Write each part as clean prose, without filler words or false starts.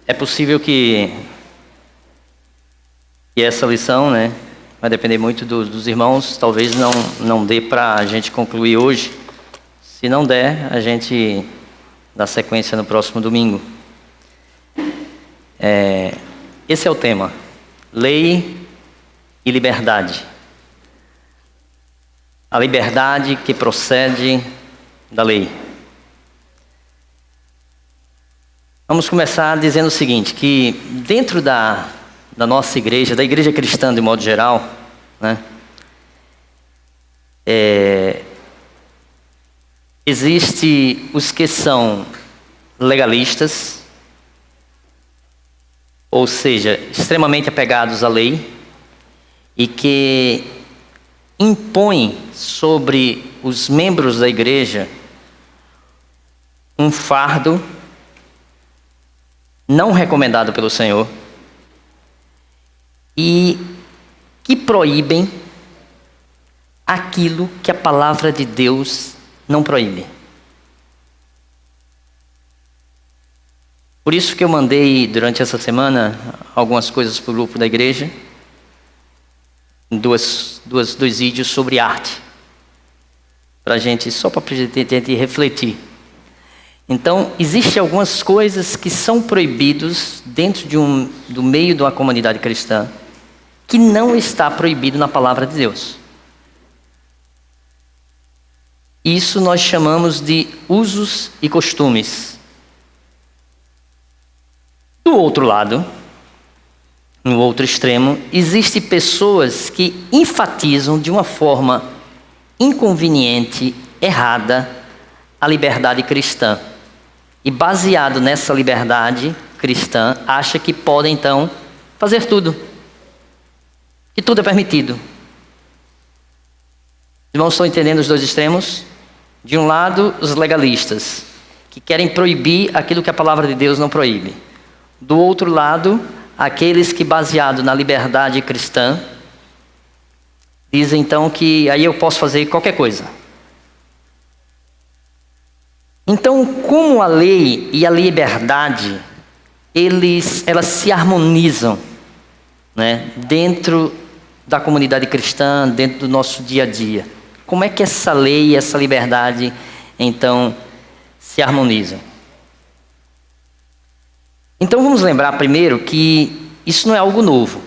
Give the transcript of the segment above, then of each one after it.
É possível que essa lição, né, vai depender muito dos irmãos, talvez não dê para a gente concluir hoje. Se não der, a gente dá sequência no próximo domingo. Esse é o tema: lei e liberdade. A liberdade que procede da lei. Vamos começar dizendo o seguinte, que dentro da nossa igreja, da igreja cristã de modo geral, né, existe os que são legalistas, ou seja, extremamente apegados à lei, e que impõem sobre os membros da igreja um fardo não recomendado pelo Senhor e que proíbem aquilo que a palavra de Deus não proíbe. Por isso que eu mandei durante essa semana algumas coisas para o grupo da igreja, dois vídeos sobre arte, para a gente, só para a gente refletir. Então, existem algumas coisas que são proibidos dentro do meio de uma comunidade cristã, que não está proibido na palavra de Deus. Isso nós chamamos de usos e costumes. Do outro lado, no outro extremo, existem pessoas que enfatizam de uma forma inconveniente, errada, a liberdade cristã. E baseado nessa liberdade cristã, acha que podem então fazer tudo. Que tudo é permitido. Os irmãos estão entendendo os dois extremos? De um lado, os legalistas, que querem proibir aquilo que a palavra de Deus não proíbe. Do outro lado, aqueles que, baseado na liberdade cristã, dizem então que aí eu posso fazer qualquer coisa. Então, como a lei e a liberdade, elas se harmonizam, né, dentro da comunidade cristã, dentro do nosso dia a dia. Como é que essa lei e essa liberdade, então, se harmonizam? Então, vamos lembrar primeiro que isso não é algo novo.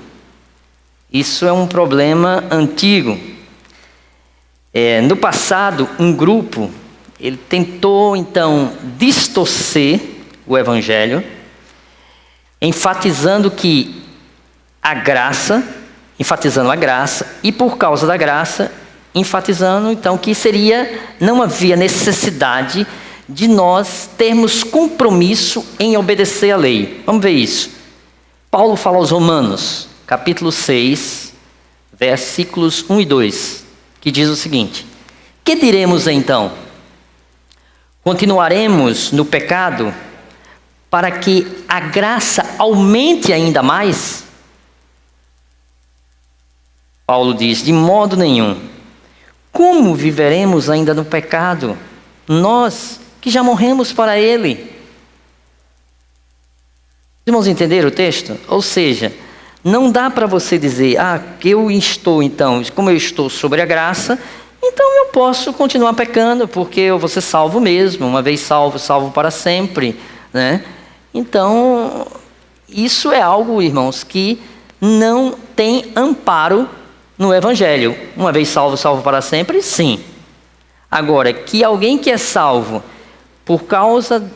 Isso é um problema antigo. No passado, um grupo, ele tentou, então, distorcer o Evangelho, enfatizando a graça, e por causa da graça, enfatizando, então, que não havia necessidade de nós termos compromisso em obedecer à lei. Vamos ver isso. Paulo fala aos Romanos, capítulo 6, versículos 1 e 2, que diz o seguinte: que diremos então? Continuaremos no pecado para que a graça aumente ainda mais? Paulo diz: de modo nenhum. Como viveremos ainda no pecado, nós que já morremos para ele? Os irmãos entenderam o texto? Ou seja, não dá para você dizer, que eu estou então, como eu estou sobre a graça, então eu posso continuar pecando, porque eu vou ser salvo mesmo, uma vez salvo, salvo para sempre, né? Então, isso é algo, irmãos, que não tem amparo no Evangelho. Uma vez salvo, salvo para sempre, sim. Agora, que alguém que é salvo por causa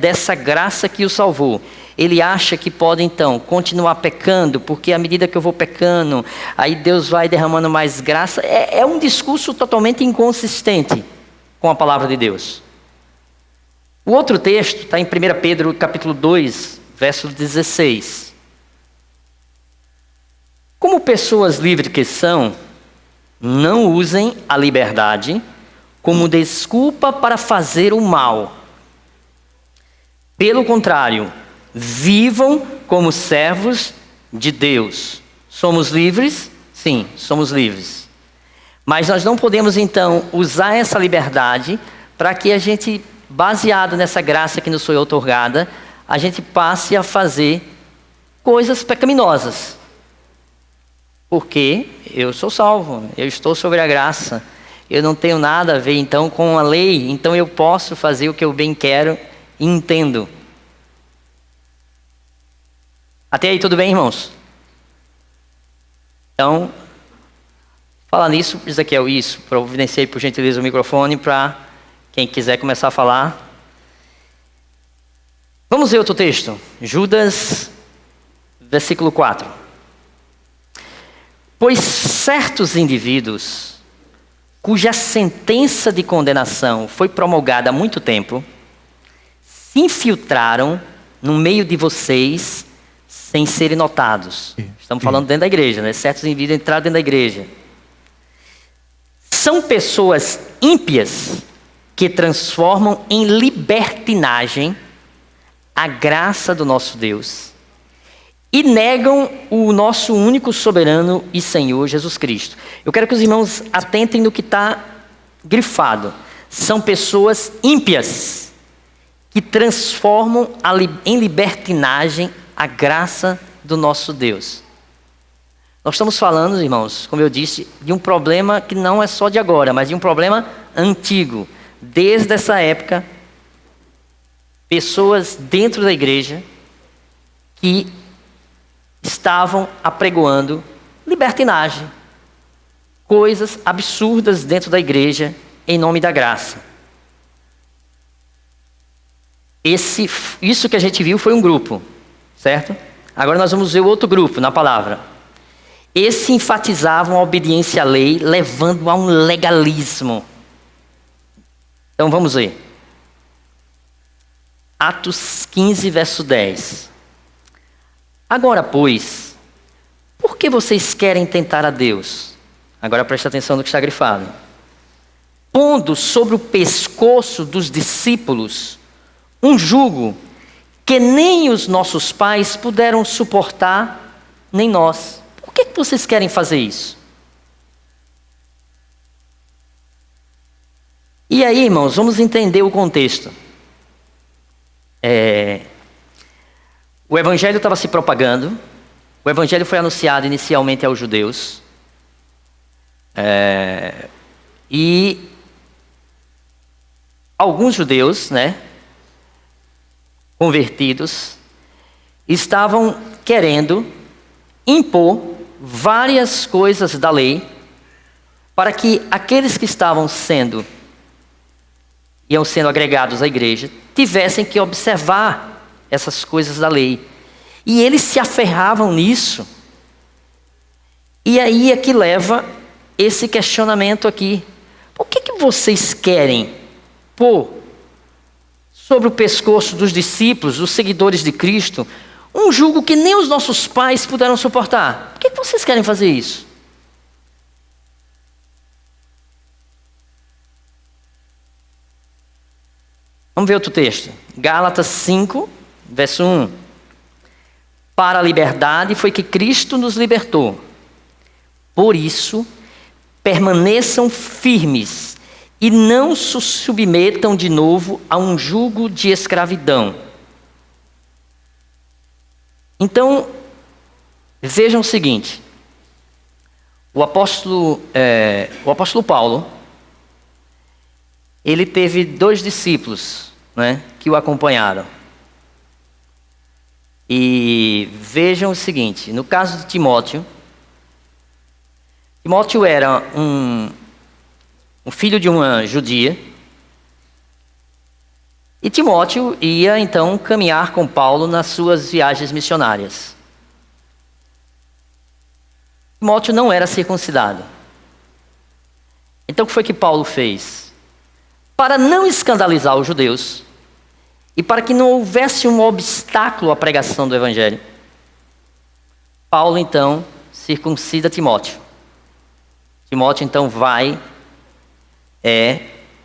dessa graça que o salvou, ele acha que pode então continuar pecando, porque à medida que eu vou pecando, aí Deus vai derramando mais graça, é um discurso totalmente inconsistente com a palavra de Deus. O outro texto está em 1 Pedro capítulo 2, verso 16. Como pessoas livres que são, não usem a liberdade como desculpa para fazer o mal. Pelo contrário, vivam como servos de Deus. Somos livres? Sim, somos livres. Mas nós não podemos então usar essa liberdade para que a gente, baseado nessa graça que nos foi outorgada, a gente passe a fazer coisas pecaminosas. Porque eu sou salvo, eu estou sobre a graça. Eu não tenho nada a ver então com a lei, então eu posso fazer o que eu bem quero e entendo. Até aí tudo bem, irmãos? Então, fala nisso, Ezequiel, isso. Providenciei por gentileza o microfone para quem quiser começar a falar. Vamos ver outro texto. Judas, versículo 4. Pois certos indivíduos, cuja sentença de condenação foi promulgada há muito tempo, se infiltraram no meio de vocês sem serem notados. Estamos falando dentro da igreja, né? Certos indivíduos entraram dentro da igreja. São pessoas ímpias que transformam em libertinagem a graça do nosso Deus e negam o nosso único soberano e Senhor Jesus Cristo. Eu quero que os irmãos atentem no que está grifado. São pessoas ímpias que transformam em libertinagem a graça do nosso Deus. Nós estamos falando, irmãos, como eu disse, de um problema que não é só de agora, mas de um problema antigo. Desde essa época, pessoas dentro da igreja que estavam apregoando libertinagem, coisas absurdas dentro da igreja em nome da graça. Isso que a gente viu foi um grupo, certo? Agora nós vamos ver o outro grupo na palavra. Esses enfatizavam a obediência à lei, levando a um legalismo. Então vamos ver. Atos 15, verso 10. Agora, pois, por que vocês querem tentar a Deus? Agora presta atenção no que está grifado. Pondo sobre o pescoço dos discípulos um jugo que nem os nossos pais puderam suportar, nem nós. Por que vocês querem fazer isso? E aí, irmãos, vamos entender o contexto. O evangelho estava se propagando. O evangelho foi anunciado inicialmente aos judeus. E alguns judeus, convertidos, estavam querendo impor várias coisas da lei para que aqueles que iam sendo agregados à igreja tivessem que observar essas coisas da lei. E eles se aferravam nisso. E aí é que leva esse questionamento aqui. Por que vocês querem pôr sobre o pescoço dos discípulos, dos seguidores de Cristo, um jugo que nem os nossos pais puderam suportar? Por que vocês querem fazer isso? Vamos ver outro texto. Gálatas 5, verso 1. Para a liberdade foi que Cristo nos libertou. Por isso, permaneçam firmes e não se submetam de novo a um jugo de escravidão. Então, vejam o seguinte. O apóstolo Paulo, ele teve 2 discípulos, que o acompanharam. E vejam o seguinte, no caso de Timóteo era um filho de uma judia, e Timóteo ia então caminhar com Paulo nas suas viagens missionárias. Timóteo não era circuncidado. Então o que foi que Paulo fez? Para não escandalizar os judeus, e para que não houvesse um obstáculo à pregação do evangelho, Paulo então circuncida Timóteo. Timóteo então vai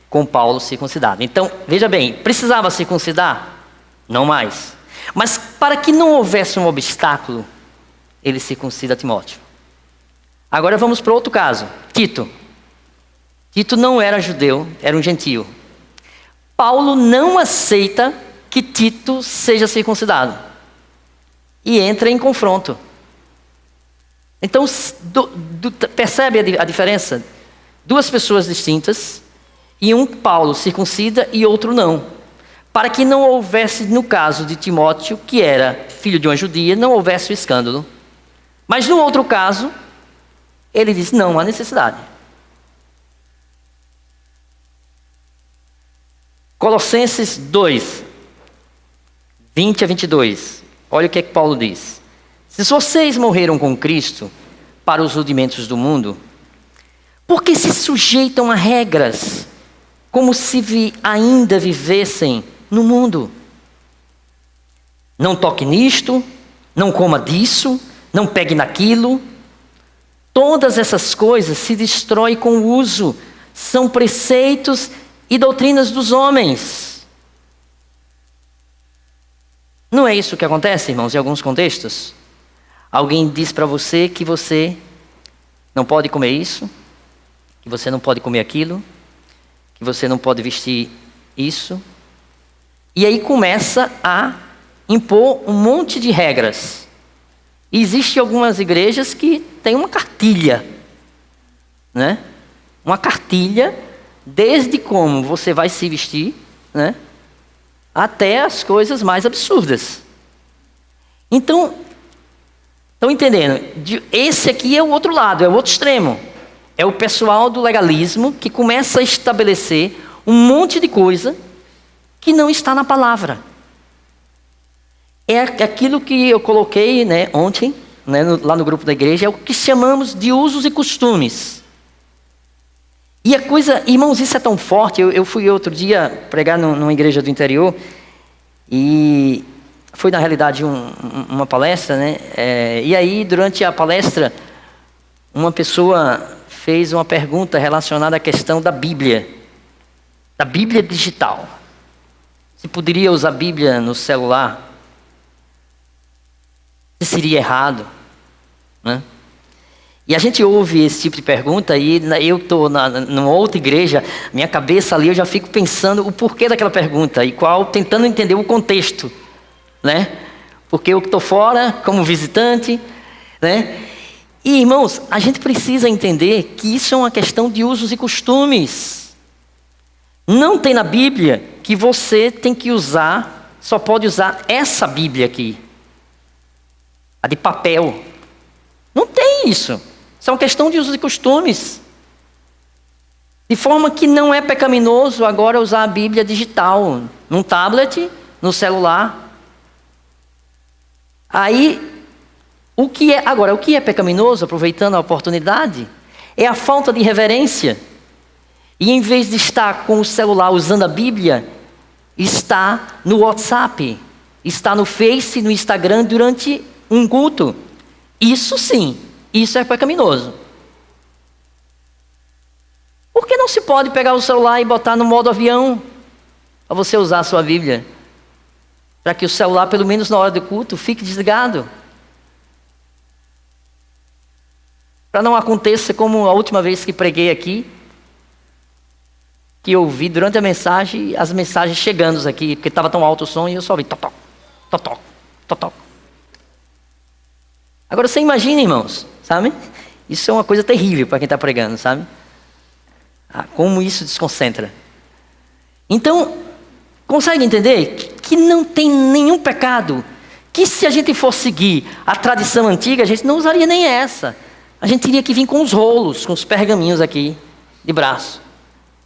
com Paulo circuncidado. Então, veja bem, precisava circuncidar? Não mais. Mas para que não houvesse um obstáculo, ele circuncida Timóteo. Agora vamos para outro caso. Tito. Tito não era judeu, era um gentio. Paulo não aceita que Tito seja circuncidado. E entra em confronto. Então, percebe a diferença? Duas pessoas distintas, e um Paulo circuncida e outro não. Para que não houvesse, no caso de Timóteo, que era filho de uma judia, não houvesse o escândalo. Mas no outro caso, ele diz, não há necessidade. Colossenses 2, 20 a 22. Olha o que é que Paulo diz. Se vocês morreram com Cristo para os rudimentos do mundo, por que se sujeitam a regras, como se ainda vivessem no mundo? Não toque nisto, não coma disso, não pegue naquilo. Todas essas coisas se destroem com o uso, são preceitos e doutrinas dos homens. Não é isso que acontece, irmãos, em alguns contextos? Alguém diz para você que você não pode comer isso, que você não pode comer aquilo, que você não pode vestir isso. E aí começa a impor um monte de regras. E existem algumas igrejas que têm uma cartilha, né? Uma cartilha, desde como você vai se vestir, né? Até as coisas mais absurdas. Então, estão entendendo? Esse aqui é o outro lado, é o outro extremo. É o pessoal do legalismo que começa a estabelecer um monte de coisa que não está na palavra. É aquilo que eu coloquei, né, ontem, né, lá no grupo da igreja, é o que chamamos de usos e costumes. E a coisa, irmãos, isso é tão forte. Eu fui outro dia pregar numa igreja do interior e foi na realidade uma palestra, né? E aí durante a palestra uma pessoa fez uma pergunta relacionada à questão da Bíblia digital. Se poderia usar a Bíblia no celular? Se seria errado, né? E a gente ouve esse tipo de pergunta e eu estou numa outra igreja, minha cabeça ali eu já fico pensando o porquê daquela pergunta e tentando entender o contexto, né? Porque eu estou fora como visitante, né? E irmãos, a gente precisa entender que isso é uma questão de usos e costumes. Não tem na Bíblia que você tem que usar, só pode usar essa Bíblia aqui, a de papel. Não tem isso. Isso é uma questão de usos e costumes. De forma que não é pecaminoso agora usar a Bíblia digital, num tablet, no celular. Aí, o que é pecaminoso, aproveitando a oportunidade, é a falta de reverência. E em vez de estar com o celular usando a Bíblia, está no WhatsApp, está no Face, no Instagram durante um culto. Isso sim, isso é pecaminoso. Por que não se pode pegar o celular e botar no modo avião para você usar a sua Bíblia? Para que o celular, pelo menos na hora do culto, fique desligado. Para não aconteça como a última vez que preguei aqui, que eu ouvi durante a mensagem, as mensagens chegando aqui, porque estava tão alto o som e eu só ouvi toc, toc, toc, toc. Agora você imagina, irmãos, sabe? Isso é uma coisa terrível para quem está pregando, sabe? Como isso desconcentra. Então, consegue entender que não tem nenhum pecado, que se a gente for seguir a tradição antiga, a gente não usaria nem essa. A gente teria que vir com os rolos, com os pergaminhos aqui, de braço.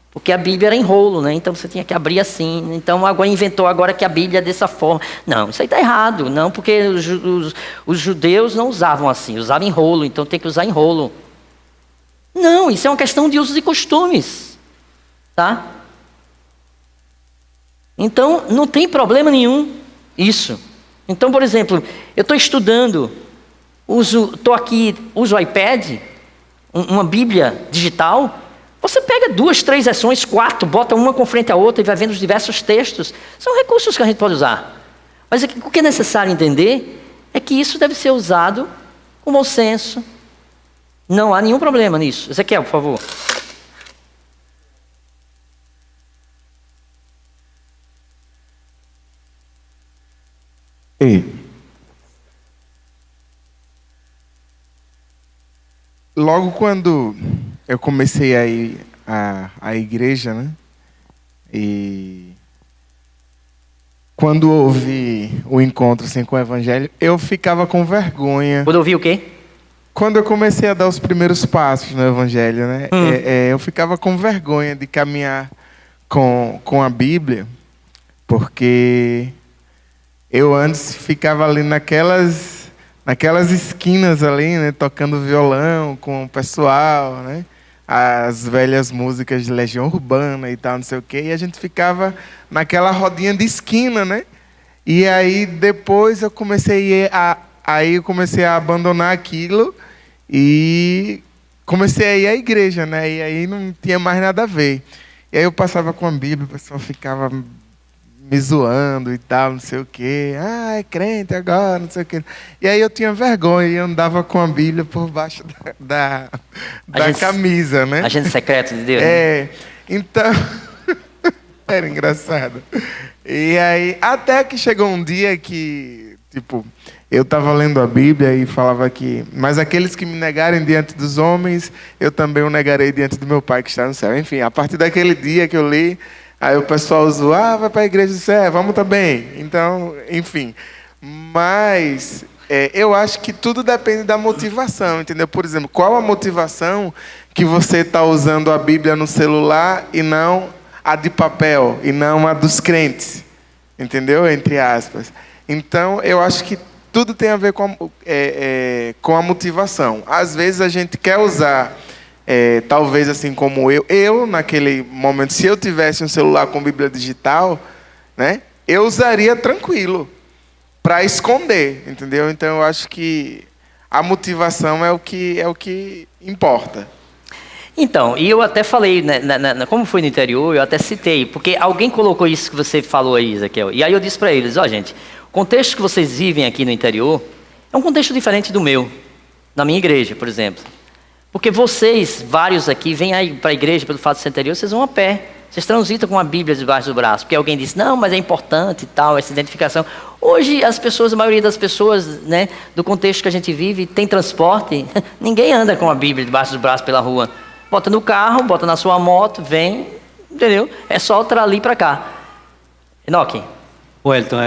Porque a Bíblia era em rolo, né? Então você tinha que abrir assim. Então agora inventou agora que a Bíblia é dessa forma. Não, isso aí está errado. Não, porque os judeus não usavam assim, usavam em rolo. Então tem que usar em rolo. Não, isso é uma questão de usos e costumes. Tá? Então não tem problema nenhum isso. Então, por exemplo, eu estou estudando, estou aqui, uso o iPad, uma Bíblia digital. Você pega 2, 3 versões, 4, bota uma com frente à outra e vai vendo os diversos textos. São recursos que a gente pode usar. Mas o que é necessário entender é que isso deve ser usado com bom senso. Não há nenhum problema nisso. Ezequiel, por favor. E logo quando eu comecei a ir à igreja, né? E quando houve o encontro assim, com o Evangelho, eu ficava com vergonha. Quando ouviu o quê? Quando eu comecei a dar os primeiros passos no Evangelho, né? Eu ficava com vergonha de caminhar com a Bíblia, porque eu antes ficava ali naquelas esquinas ali, né? Tocando violão com o pessoal, né? As velhas músicas de Legião Urbana e tal, não sei o quê. E a gente ficava naquela rodinha de esquina, né? E aí depois eu comecei a abandonar aquilo e comecei a ir à igreja, né? E aí não tinha mais nada a ver. E aí eu passava com a Bíblia, o pessoal ficava me zoando e tal, não sei o quê. Ah, é crente agora, não sei o quê. E aí eu tinha vergonha e andava com a Bíblia por baixo da camisa, né? Agente secreto de Deus. É, então... Era engraçado. E aí, até que chegou um dia que, tipo, eu estava lendo a Bíblia e falava que... Mas aqueles que me negarem diante dos homens, eu também o negarei diante do meu Pai que está no céu. Enfim, a partir daquele dia que eu li... Aí o pessoal zoou, vai para a igreja do céu, vamos também. Então, enfim. Mas eu acho que tudo depende da motivação, entendeu? Por exemplo, qual a motivação que você está usando a Bíblia no celular e não a de papel, e não a dos crentes? Entendeu? Entre aspas. Então, eu acho que tudo tem a ver com a motivação. Às vezes a gente quer usar... talvez assim como eu naquele momento, se eu tivesse um celular com Bíblia digital, né, eu usaria tranquilo para esconder, entendeu? Então eu acho que a motivação é o que importa. Então, e eu até falei, né, como foi no interior, eu até citei, porque alguém colocou isso que você falou aí, Ezequiel, e aí eu disse para eles, gente, o contexto que vocês vivem aqui no interior é um contexto diferente do meu, na minha igreja, por exemplo. Porque vocês, vários aqui, vêm aí para a igreja pelo fato de ser interior, vocês vão a pé. Vocês transitam com a Bíblia debaixo do braço. Porque alguém disse, não, mas é importante e tal, essa identificação. Hoje, a maioria das pessoas, né, do contexto que a gente vive, tem transporte. Ninguém anda com a Bíblia debaixo do braço pela rua. Bota no carro, bota na sua moto, vem, entendeu? É só ali para cá. Enoque. Wellington,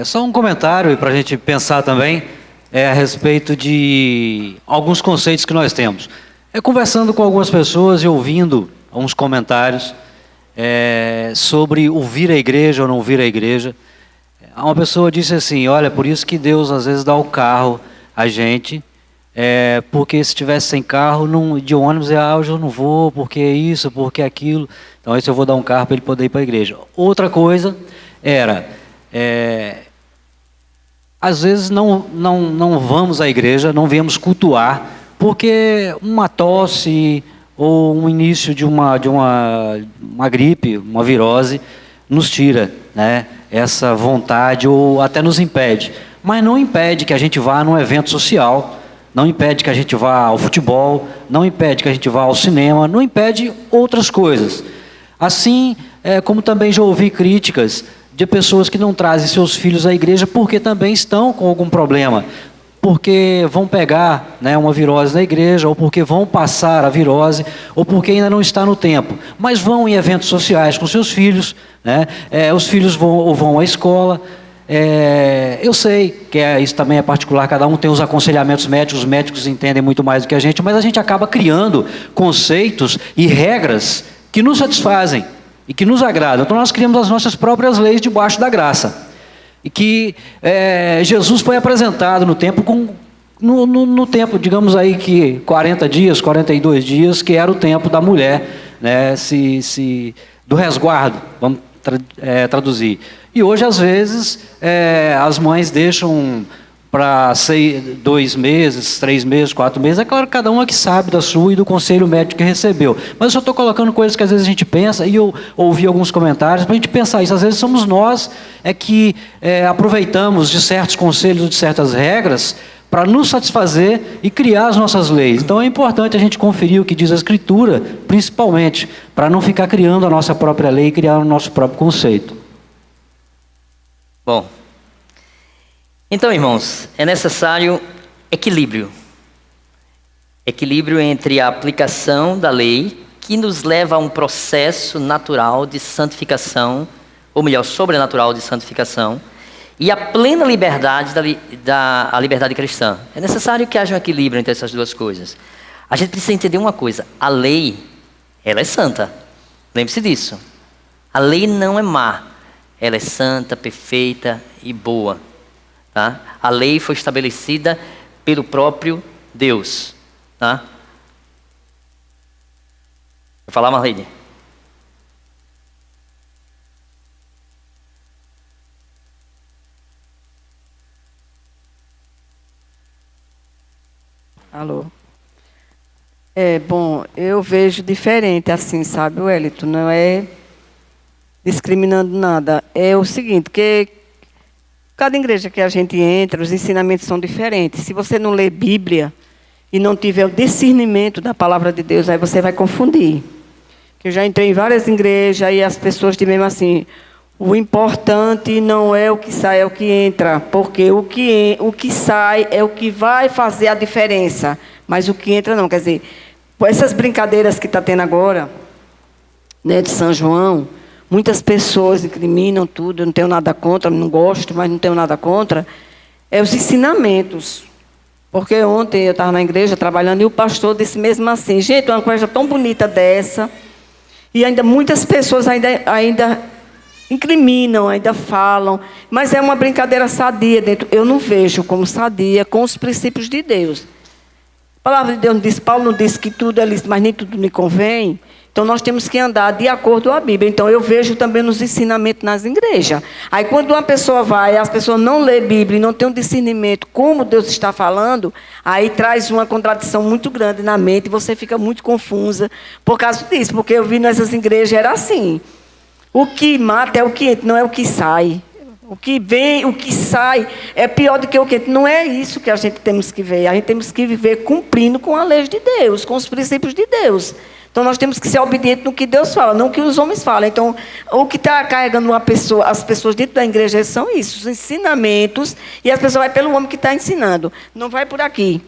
só um comentário para a gente pensar também a respeito de alguns conceitos que nós temos. Conversando com algumas pessoas e ouvindo uns comentários sobre o vir à igreja ou não vir à igreja. Uma pessoa disse assim, olha, por isso que Deus às vezes dá o carro a gente, porque se tivesse sem carro, de ônibus, hoje eu não vou, porque isso, porque aquilo. Então esse eu vou dar um carro para ele poder ir para a igreja. Outra coisa era, às vezes não vamos à igreja, não viemos cultuar, porque uma tosse ou um início de uma gripe, uma virose, nos tira, né, essa vontade ou até nos impede. Mas não impede que a gente vá num evento social, não impede que a gente vá ao futebol, não impede que a gente vá ao cinema, não impede outras coisas. Assim, como também já ouvi críticas de pessoas que não trazem seus filhos à igreja porque também estão com algum problema. Porque vão pegar, né, uma virose na igreja, ou porque vão passar a virose, ou porque ainda não está no tempo. Mas vão em eventos sociais com seus filhos, né? Os filhos vão à escola. Eu sei que isso também é particular, cada um tem os aconselhamentos médicos, os médicos entendem muito mais do que a gente, mas a gente acaba criando conceitos e regras que nos satisfazem e que nos agradam. Então nós criamos as nossas próprias leis debaixo da graça. E que Jesus foi apresentado no tempo, no tempo, digamos aí que 40 dias, 42 dias, que era o tempo da mulher, né, do resguardo, vamos traduzir. E hoje, às vezes, as mães deixam para 2 meses, 3 meses, 4 meses. É claro que cada um é que sabe da sua e do conselho médico que recebeu. Mas eu só estou colocando coisas que às vezes a gente pensa, e eu ouvi alguns comentários, para a gente pensar isso. Às vezes somos nós que aproveitamos de certos conselhos, de certas regras, para nos satisfazer e criar as nossas leis. Então é importante a gente conferir o que diz a Escritura, principalmente, para não ficar criando a nossa própria lei e criar o nosso próprio conceito. Bom, Então, irmãos, é necessário equilíbrio. Equilíbrio entre a aplicação da lei, que nos leva a um processo natural de santificação, ou melhor, sobrenatural de santificação, e a plena liberdade a liberdade cristã. É necessário que haja um equilíbrio entre essas duas coisas. A gente precisa entender uma coisa: a lei, ela é santa. Lembre-se disso. A lei não é má. Ela é santa, perfeita e boa. Tá? A lei foi estabelecida pelo próprio Deus. Tá? Vou falar, Marlene. Alô? Bom, eu vejo diferente assim, sabe, Wellington? Não é discriminando nada. É o seguinte, que cada igreja que a gente entra, os ensinamentos são diferentes. Se você não lê Bíblia e não tiver o discernimento da palavra de Deus, aí você vai confundir. Que eu já entrei em várias igrejas e as pessoas dizem mesmo assim: o importante não é o que sai, é o que entra. Porque o que sai é o que vai fazer a diferença. Mas o que entra não. Quer dizer, essas brincadeiras que está tendo agora, né, de São João, muitas pessoas incriminam tudo. Eu não tenho nada contra, não gosto, mas não tenho nada contra. É os ensinamentos. Porque ontem eu estava na igreja trabalhando e o pastor disse mesmo assim: gente, uma coisa tão bonita dessa, e ainda muitas pessoas ainda incriminam, ainda falam, mas é uma brincadeira sadia dentro. Eu não vejo como sadia com os princípios de Deus. A palavra de Deus não diz, Paulo não disse que tudo é lícito, mas nem tudo me convém. Então nós temos que andar de acordo com a Bíblia. Então eu vejo também nos ensinamentos nas igrejas. Aí quando uma pessoa vai, as pessoas não lê Bíblia e não tem um discernimento como Deus está falando, aí traz uma contradição muito grande na mente e você fica muito confusa por causa disso. Porque eu vi nessas igrejas, era assim: o que mata é o que entra, não é o que sai. O que vem, o que sai é pior do que o que entra. Não é isso que a gente temos que ver. A gente temos que viver cumprindo com a lei de Deus, com os princípios de Deus. Então nós temos que ser obedientes no que Deus fala, não no que os homens falam. Então, o que está carregando as pessoas dentro da igreja são isso, os ensinamentos, e as pessoas vão pelo homem que está ensinando. Não vai por aqui.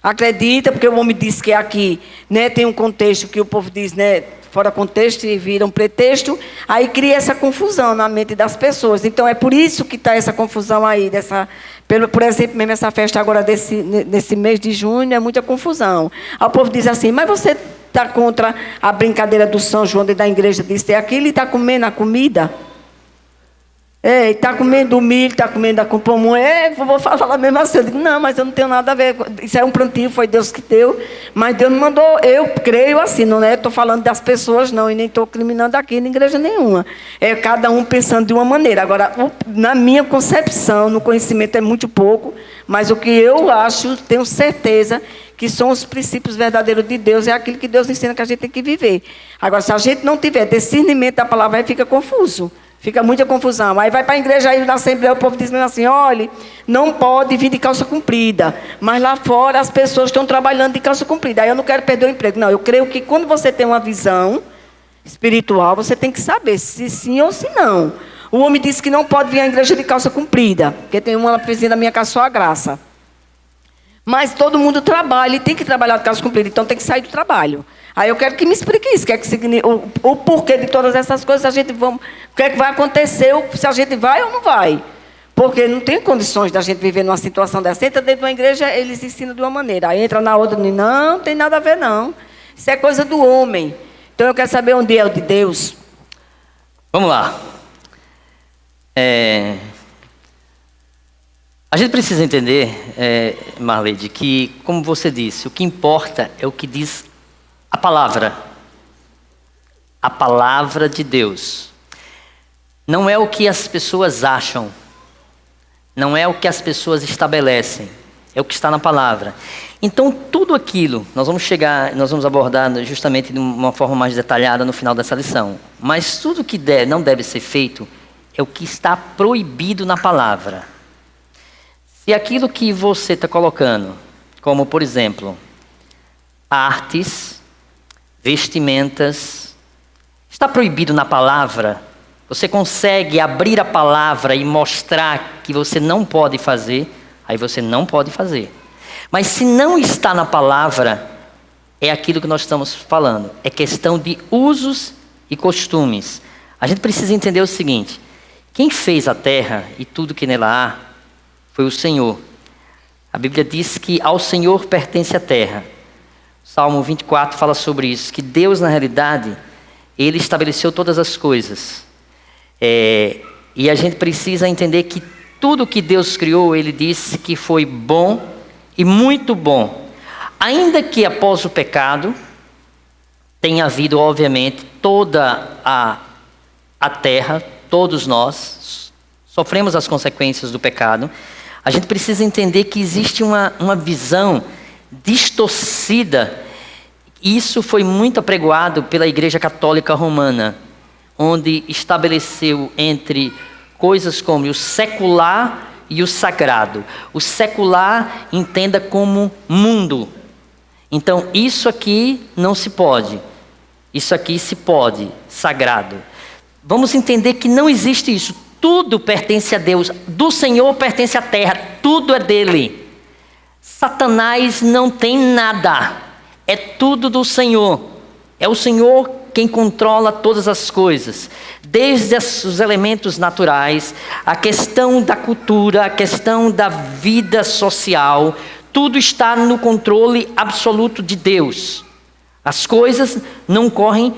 Acredita, porque o homem diz que é aqui, né, tem um contexto que o povo diz, né, fora contexto, e vira um pretexto, aí cria essa confusão na mente das pessoas. Então é por isso que está essa confusão aí, por exemplo, mesmo essa festa agora desse mês de junho, é muita confusão. Aí o povo diz assim: mas você está contra a brincadeira do São João dentro da igreja, disso e aquilo, e está comendo a comida? Está comendo milho, está comendo a compomum. Vou falar mesmo assim. Eu digo: não, mas eu não tenho nada a ver. Isso é um plantinho, foi Deus que deu. Mas Deus não mandou, eu creio assim, não é? Estou falando das pessoas, não, e nem estou criminando aqui em igreja nenhuma. É cada um pensando de uma maneira. Agora, na minha concepção, no conhecimento é muito pouco, mas o que eu acho, tenho certeza que são os princípios verdadeiros de Deus, é aquilo que Deus ensina que a gente tem que viver. Agora, se a gente não tiver discernimento da palavra, aí fica confuso. Fica muita confusão. Aí vai para a igreja, aí na Assembleia, o povo diz assim: olha, não pode vir de calça comprida. Mas lá fora as pessoas estão trabalhando de calça comprida. Aí eu não quero perder o emprego. Não, eu creio que quando você tem uma visão espiritual, você tem que saber se sim ou se não. O homem disse que não pode vir à igreja de calça comprida, porque tem uma vizinha da minha casa, só a graça. Mas todo mundo trabalha e tem que trabalhar de calça comprida, então tem que sair do trabalho. Aí eu quero que me explique isso, o porquê de todas essas coisas, o que é que vai acontecer, se a gente vai ou não vai. Porque não tem condições da gente viver numa situação dessa. Entra dentro de uma igreja, eles ensinam de uma maneira. Aí entra na outra, não tem nada a ver, não. Isso é coisa do homem. Então eu quero saber onde é o de Deus. Vamos lá. A gente precisa entender, Marlene, que, como você disse, o que importa é o que diz a palavra de Deus. Não é o que as pessoas acham, não é o que as pessoas estabelecem, é o que está na palavra. Então tudo aquilo, nós vamos abordar justamente de uma forma mais detalhada no final dessa lição. Mas tudo que não deve ser feito é o que está proibido na palavra. Se aquilo que você está colocando, como por exemplo, artes, vestimentas, está proibido na palavra, você consegue abrir a palavra e mostrar que você não pode fazer, aí você não pode fazer. Mas se não está na palavra, é aquilo que nós estamos falando. É questão de usos e costumes. A gente precisa entender o seguinte: quem fez a terra e tudo que nela há foi o Senhor. A Bíblia diz que ao Senhor pertence a terra. Salmo 24 fala sobre isso, que Deus, na realidade, Ele estabeleceu todas as coisas. E a gente precisa entender que tudo que Deus criou, Ele disse que foi bom e muito bom. Ainda que após o pecado, tenha havido, obviamente, toda a terra, todos nós, sofremos as consequências do pecado. A gente precisa entender que existe uma visão distorcida. Isso foi muito apregoado pela Igreja Católica Romana, onde estabeleceu entre coisas como o secular e o sagrado. O secular entenda como mundo. Então, isso aqui não se pode. Isso aqui se pode, sagrado. Vamos entender que não existe isso. Tudo pertence a Deus. Do Senhor pertence a terra. Tudo é dele. Satanás não tem nada. É tudo do Senhor. É o Senhor quem controla todas as coisas. Desde os elementos naturais, a questão da cultura, a questão da vida social. Tudo está no controle absoluto de Deus. As coisas não correm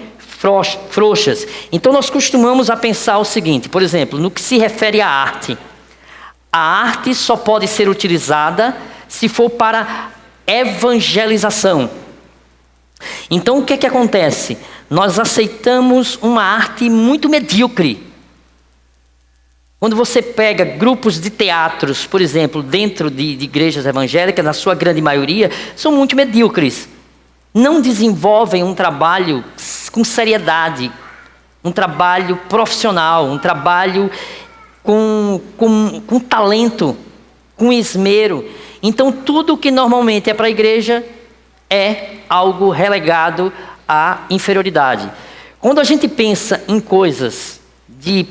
frouxas. Então nós costumamos a pensar o seguinte, por exemplo, no que se refere à arte. A arte só pode ser utilizada se for para evangelização. Então o que acontece? Nós aceitamos uma arte muito medíocre. Quando você pega grupos de teatros, por exemplo, dentro de igrejas evangélicas, na sua grande maioria, são muito medíocres. Não desenvolvem um trabalho com seriedade, um trabalho profissional, um trabalho com talento, com esmero. Então tudo que normalmente é para a igreja é algo relegado à inferioridade. Quando a gente pensa em coisas de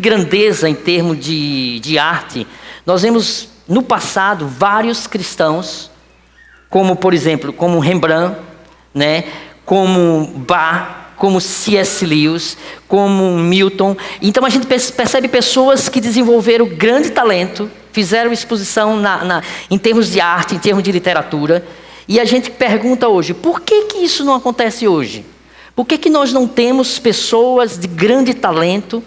grandeza em termos de arte, nós vemos no passado vários cristãos, como por exemplo, como Rembrandt, né? Como Bach, como C.S. Lewis, como Milton. Então a gente percebe pessoas que desenvolveram grande talento, fizeram exposição em termos de arte, em termos de literatura, e a gente pergunta hoje, por que isso não acontece hoje? Por que nós não temos pessoas de grande talento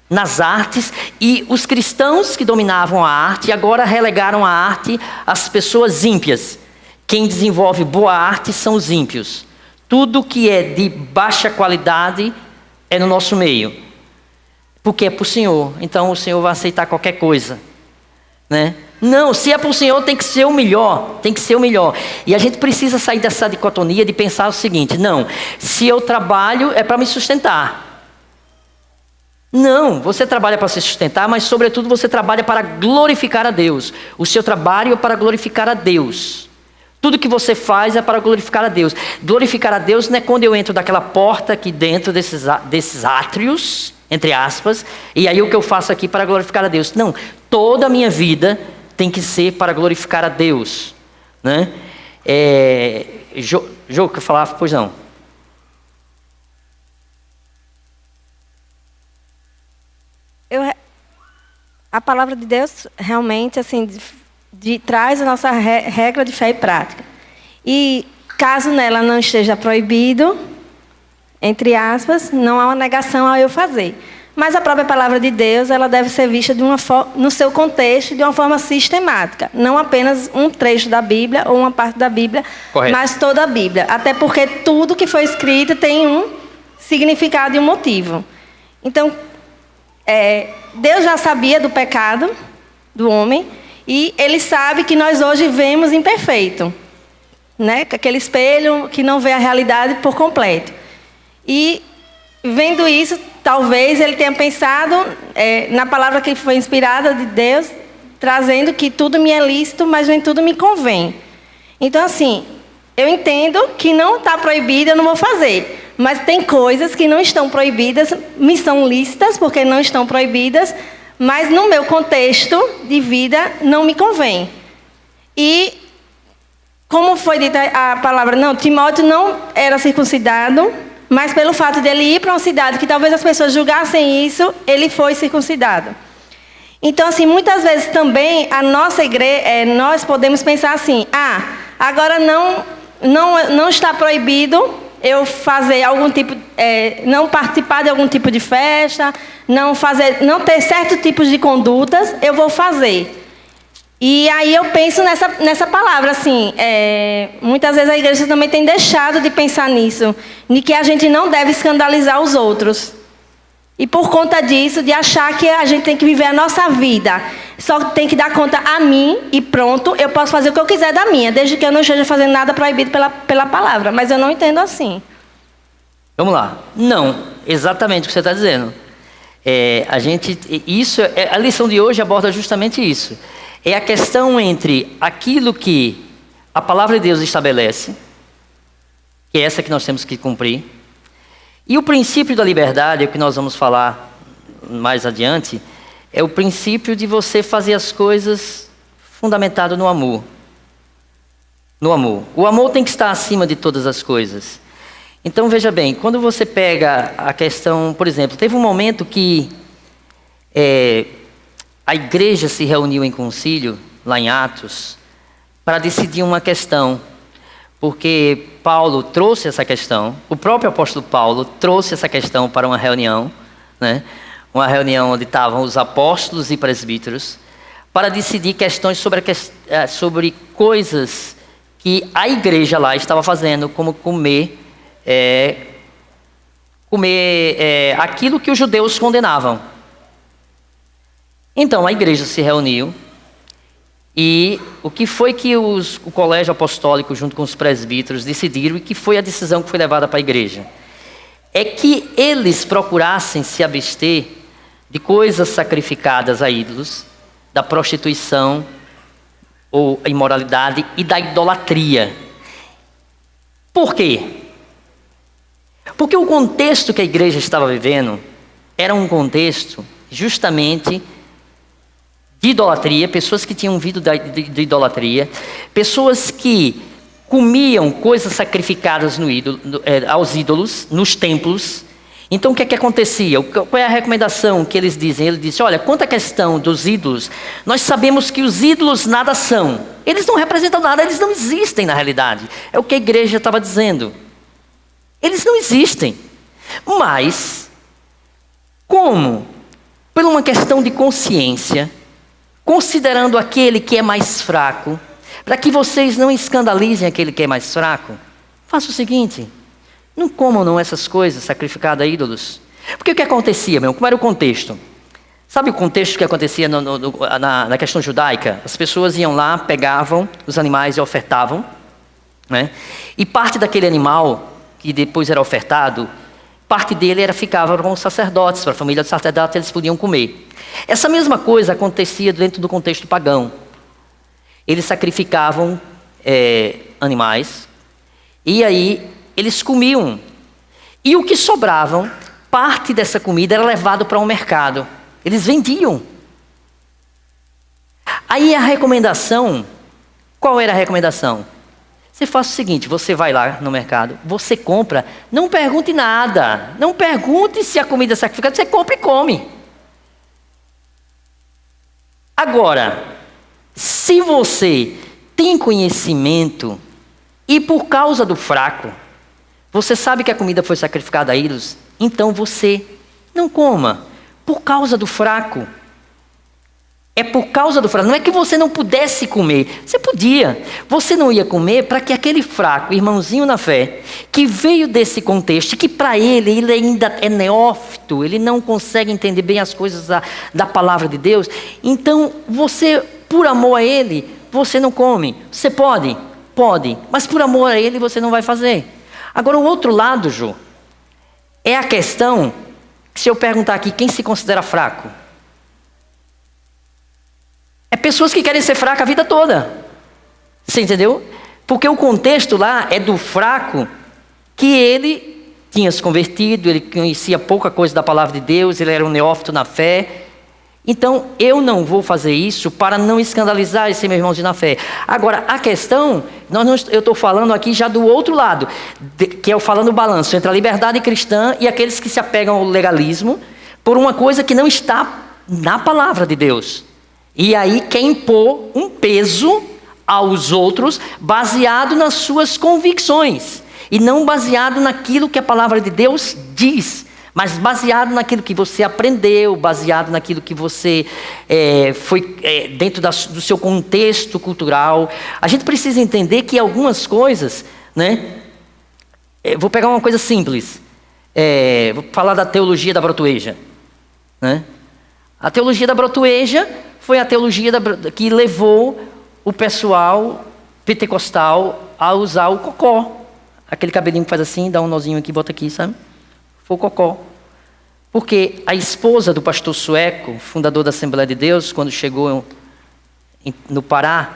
nas artes, e os cristãos que dominavam a arte agora relegaram a arte às pessoas ímpias? Quem desenvolve boa arte são os ímpios. Tudo que é de baixa qualidade é no nosso meio. Porque é para o Senhor. Então o Senhor vai aceitar qualquer coisa, né? Não, se é para o Senhor tem que ser o melhor. Tem que ser o melhor. E a gente precisa sair dessa dicotomia de pensar o seguinte: não, se eu trabalho é para me sustentar. Não, você trabalha para se sustentar, mas sobretudo você trabalha para glorificar a Deus. O seu trabalho é para glorificar a Deus. Tudo que você faz é para glorificar a Deus. Glorificar a Deus não é quando eu entro daquela porta aqui dentro desses átrios, entre aspas, e aí o que eu faço aqui para glorificar a Deus. Não, toda a minha vida tem que ser para glorificar a Deus, né? Jô, que eu falava, pois não. A palavra de Deus realmente assim traz a nossa regra de fé e prática. E caso nela não esteja proibido, entre aspas, não há uma negação a eu fazer. Mas a própria palavra de Deus, ela deve ser vista no seu contexto, de uma forma sistemática. Não apenas um trecho da Bíblia ou uma parte da Bíblia, correto, mas toda a Bíblia. Até porque tudo que foi escrito tem um significado e um motivo. Então, Deus já sabia do pecado do homem, e Ele sabe que nós hoje vemos imperfeito, né? Aquele espelho que não vê a realidade por completo. E vendo isso, talvez Ele tenha pensado na palavra que foi inspirada de Deus, trazendo que tudo me é lícito, mas nem tudo me convém. Então, assim, eu entendo que não está proibido, eu não vou fazer. Mas tem coisas que não estão proibidas, me são lícitas porque não estão proibidas, mas no meu contexto de vida não me convém. E como foi dita a palavra, não, Timóteo não era circuncidado, mas pelo fato de ele ir para uma cidade que talvez as pessoas julgassem isso, ele foi circuncidado. Então, assim, muitas vezes também a nossa igreja, nós podemos pensar assim, agora não está proibido eu fazer algum tipo, não participar de algum tipo de festa, não ter certos tipos de condutas, eu vou fazer. E aí eu penso nessa palavra, assim, muitas vezes a igreja também tem deixado de pensar nisso, de que a gente não deve escandalizar os outros. E por conta disso, de achar que a gente tem que viver a nossa vida, só tem que dar conta a mim e pronto, eu posso fazer o que eu quiser da minha, desde que eu não esteja fazendo nada proibido pela palavra. Mas eu não entendo assim. Vamos lá. Não, exatamente o que você está dizendo. A lição de hoje aborda justamente isso. É a questão entre aquilo que a palavra de Deus estabelece, que é essa que nós temos que cumprir, e o princípio da liberdade, o que nós vamos falar mais adiante, é o princípio de você fazer as coisas fundamentado no amor. No amor. O amor tem que estar acima de todas as coisas. Então, veja bem, quando você pega a questão, por exemplo, teve um momento que a igreja se reuniu em concílio, lá em Atos, para decidir uma questão. Porque Paulo trouxe essa questão, o próprio apóstolo Paulo trouxe essa questão para uma reunião, né? Uma reunião onde estavam os apóstolos e presbíteros, para decidir questões sobre coisas que a igreja lá estava fazendo, como comer aquilo que os judeus condenavam. Então a igreja se reuniu, e o que foi que o colégio apostólico, junto com os presbíteros, decidiram, e que foi a decisão que foi levada para a igreja? É que eles procurassem se abster de coisas sacrificadas a ídolos, da prostituição ou imoralidade e da idolatria. Por quê? Porque o contexto que a igreja estava vivendo era um contexto justamente de idolatria, pessoas que tinham vindo de idolatria, pessoas que comiam coisas sacrificadas aos ídolos, nos templos. Então o que é que acontecia? Qual é a recomendação que eles dizem? Ele disse, olha, quanto à questão dos ídolos, nós sabemos que os ídolos nada são. Eles não representam nada, eles não existem na realidade. É o que a igreja estava dizendo. Eles não existem. Mas, como? Por uma questão de consciência, considerando aquele que é mais fraco, para que vocês não escandalizem aquele que é mais fraco, faça o seguinte, não comam não essas coisas sacrificadas a ídolos. Porque o que acontecia, como era o contexto? Sabe o contexto que acontecia na questão judaica? As pessoas iam lá, pegavam os animais e ofertavam, né? E parte daquele animal que depois era ofertado, parte dele ficava com os sacerdotes, para a família dos sacerdotes eles podiam comer. Essa mesma coisa acontecia dentro do contexto pagão. Eles sacrificavam animais, e aí eles comiam. E o que sobravam, parte dessa comida era levado para um mercado. Eles vendiam. Aí a recomendação, qual era a recomendação? Você faz o seguinte, você vai lá no mercado, você compra, não pergunte nada, não pergunte se a comida é sacrificada, você compra e come. Agora, se você tem conhecimento e por causa do fraco, você sabe que a comida foi sacrificada a ídolos, então você não coma, por causa do fraco. É por causa do fraco. Não é que você não pudesse comer. Você podia. Você não ia comer para que aquele fraco, irmãozinho na fé, que veio desse contexto, que para ele ainda é neófito, ele não consegue entender bem as coisas da palavra de Deus. Então, você, por amor a ele, você não come. Você pode? Pode. Mas por amor a ele, você não vai fazer. Agora, o outro lado, Jô, é a questão, que se eu perguntar aqui, quem se considera fraco? É pessoas que querem ser fracas a vida toda. Você entendeu? Porque o contexto lá é do fraco que ele tinha se convertido, ele conhecia pouca coisa da palavra de Deus, ele era um neófito na fé. Então, eu não vou fazer isso para não escandalizar esse meu irmãozinho na fé. Agora, a questão, eu estou falando aqui já do outro lado, que é o falando o balanço entre a liberdade cristã e aqueles que se apegam ao legalismo por uma coisa que não está na palavra de Deus. E aí quer impor um peso aos outros baseado nas suas convicções e não baseado naquilo que a palavra de Deus diz, mas baseado naquilo que você aprendeu, baseado naquilo que você foi dentro do seu contexto cultural. A gente precisa entender que algumas coisas, né? Vou pegar uma coisa simples. Vou falar da teologia da brotoeja, né? A teologia da brotoeja foi a teologia que levou o pessoal pentecostal a usar o cocó. Aquele cabelinho que faz assim, dá um nozinho aqui, bota aqui, sabe? Foi o cocó. Porque a esposa do pastor sueco, fundador da Assembleia de Deus, quando chegou no Pará,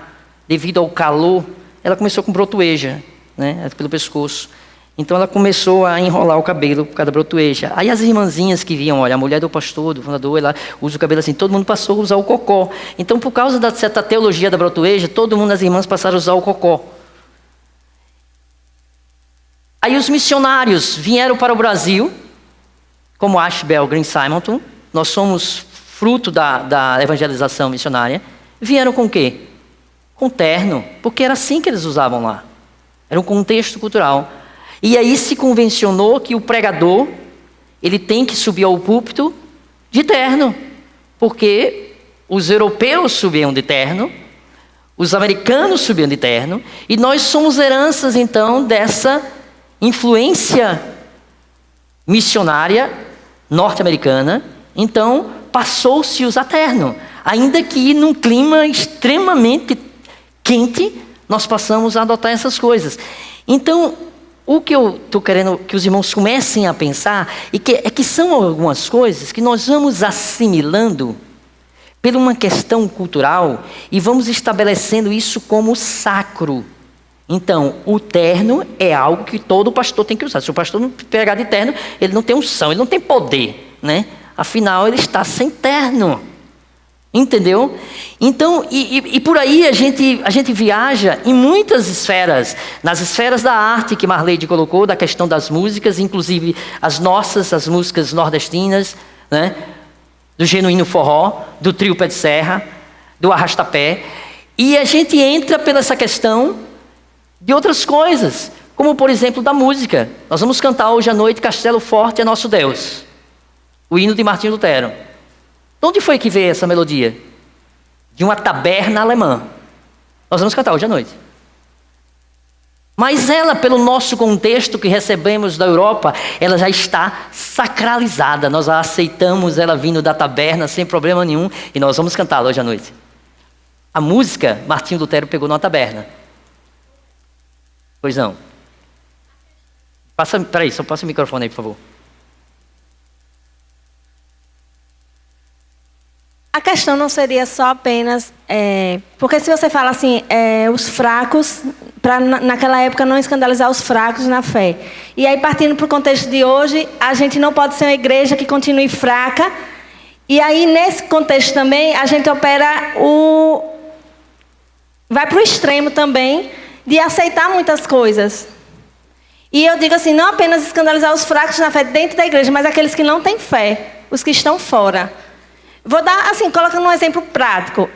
devido ao calor, ela começou com brotoeja, né, pelo pescoço. Então ela começou a enrolar o cabelo por causa da brotoeja. Aí as irmãzinhas que viam, olha, a mulher do pastor, do fundador, ela usa o cabelo assim, todo mundo passou a usar o cocó. Então, por causa da certa teologia da brotoeja, todo mundo, as irmãs, passaram a usar o cocó. Aí os missionários vieram para o Brasil, como Ashbel Green Simonton, nós somos fruto da evangelização missionária. Vieram com o quê? Com terno, porque era assim que eles usavam lá. Era um contexto cultural. E aí se convencionou que o pregador, ele tem que subir ao púlpito de terno, porque os europeus subiam de terno, os americanos subiam de terno, e nós somos heranças então dessa influência missionária norte-americana. Então passou-se a usar terno, ainda que num clima extremamente quente, nós passamos a adotar essas coisas. Então, o que eu estou querendo que os irmãos comecem a pensar é que são algumas coisas que nós vamos assimilando por uma questão cultural e vamos estabelecendo isso como sacro. Então, o terno é algo que todo pastor tem que usar. Se o pastor não pegar de terno, ele não tem unção, ele não tem poder, né? Afinal, ele está sem terno. Entendeu? Então, e por aí a gente viaja em muitas esferas. Nas esferas da arte que Marleide colocou, da questão das músicas, inclusive as músicas nordestinas, né? Do genuíno forró, do trio pé de serra, do arrastapé. E a gente entra pela essa questão de outras coisas, como por exemplo da música. Nós vamos cantar hoje à noite Castelo Forte é Nosso Deus, o hino de Martinho Lutero. De onde foi que veio essa melodia? De uma taberna alemã. Nós vamos cantar hoje à noite. Mas ela, pelo nosso contexto que recebemos da Europa, ela já está sacralizada. Nós a aceitamos, ela vindo da taberna sem problema nenhum, e nós vamos cantá-la hoje à noite. A música, Martinho Lutero pegou numa taberna. Pois não. Peraí, só passa o microfone aí, por favor. A questão não seria só apenas... porque se você fala assim, os fracos, para naquela época não escandalizar os fracos na fé. E aí, partindo para o contexto de hoje, a gente não pode ser uma igreja que continue fraca. E aí, nesse contexto também, a gente opera vai para o extremo também de aceitar muitas coisas. E eu digo assim, não apenas escandalizar os fracos na fé dentro da igreja, mas aqueles que não têm fé, os que estão fora. Vou dar, assim, colocando um exemplo prático.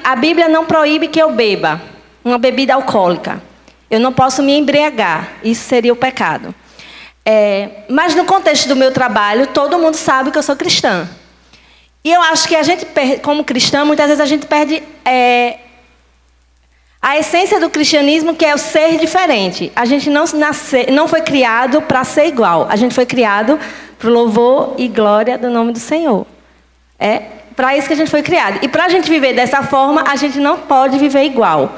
A Bíblia não proíbe que eu beba uma bebida alcoólica. Eu não posso me embriagar. Isso seria o pecado. Mas no contexto do meu trabalho, todo mundo sabe que eu sou cristã. E eu acho que a gente, como cristã, muitas vezes a gente perde a essência do cristianismo, que é o ser diferente. A gente não foi criado para ser igual. A gente foi criado para o louvor e glória do nome do Senhor. É para isso que a gente foi criado. E para a gente viver dessa forma, a gente não pode viver igual.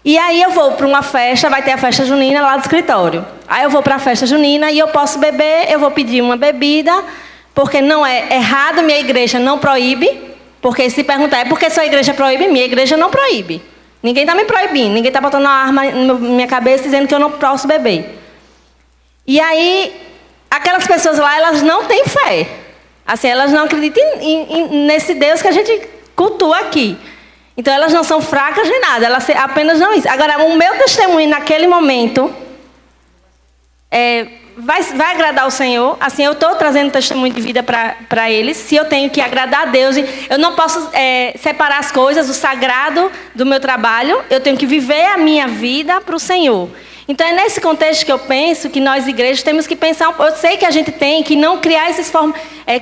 E aí eu vou para uma festa, vai ter a festa junina lá do escritório. Aí eu vou para a festa junina e eu posso beber, eu vou pedir uma bebida, porque não é errado, minha igreja não proíbe. Porque se perguntar, por que sua igreja proíbe? Minha igreja não proíbe. Ninguém está me proibindo, ninguém está botando uma arma na minha cabeça dizendo que eu não posso beber. E aí, aquelas pessoas lá, elas não têm fé. Assim, elas não acreditam nesse Deus que a gente cultua aqui. Então, elas não são fracas nem nada, elas apenas não isso. Agora, o meu testemunho naquele momento vai agradar o Senhor. Assim, eu estou trazendo testemunho de vida para eles. Se eu tenho que agradar a Deus, eu não posso separar as coisas, o sagrado do meu trabalho. Eu tenho que viver a minha vida para o Senhor. Então, é nesse contexto que eu penso que nós, igrejas, temos que pensar... Eu sei que a gente tem que não criar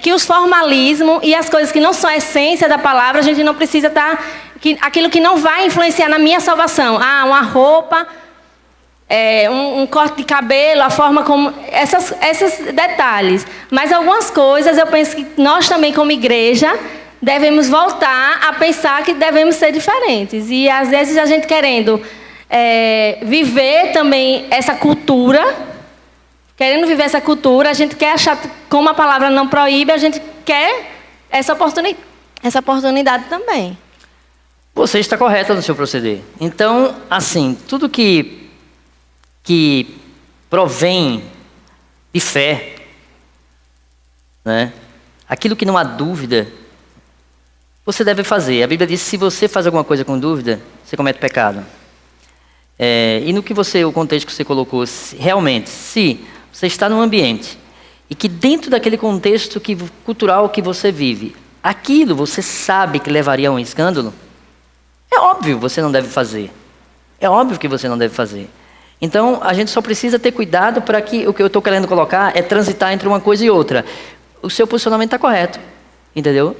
que os formalismos e as coisas que não são a essência da palavra, a gente não precisa estar... aquilo que não vai influenciar na minha salvação. Uma roupa, um corte de cabelo, a forma como... Esses detalhes. Mas algumas coisas, eu penso que nós também, como igreja, devemos voltar a pensar que devemos ser diferentes. E, às vezes, a gente querendo... viver também essa cultura, querendo viver essa cultura, a gente quer achar, como a palavra não proíbe, a gente quer essa oportunidade também. Você está correta no seu proceder. Então, assim, tudo que provém de fé, né? Aquilo que não há dúvida, você deve fazer. A Bíblia diz que se você faz alguma coisa com dúvida, você comete pecado. E no que o contexto que você colocou, realmente, se você está num ambiente e que dentro daquele contexto cultural que você vive, aquilo você sabe que levaria a um escândalo, é óbvio que você não deve fazer. É óbvio que você não deve fazer. Então, a gente só precisa ter cuidado para que o que eu estou querendo colocar é transitar entre uma coisa e outra. O seu posicionamento está correto, entendeu?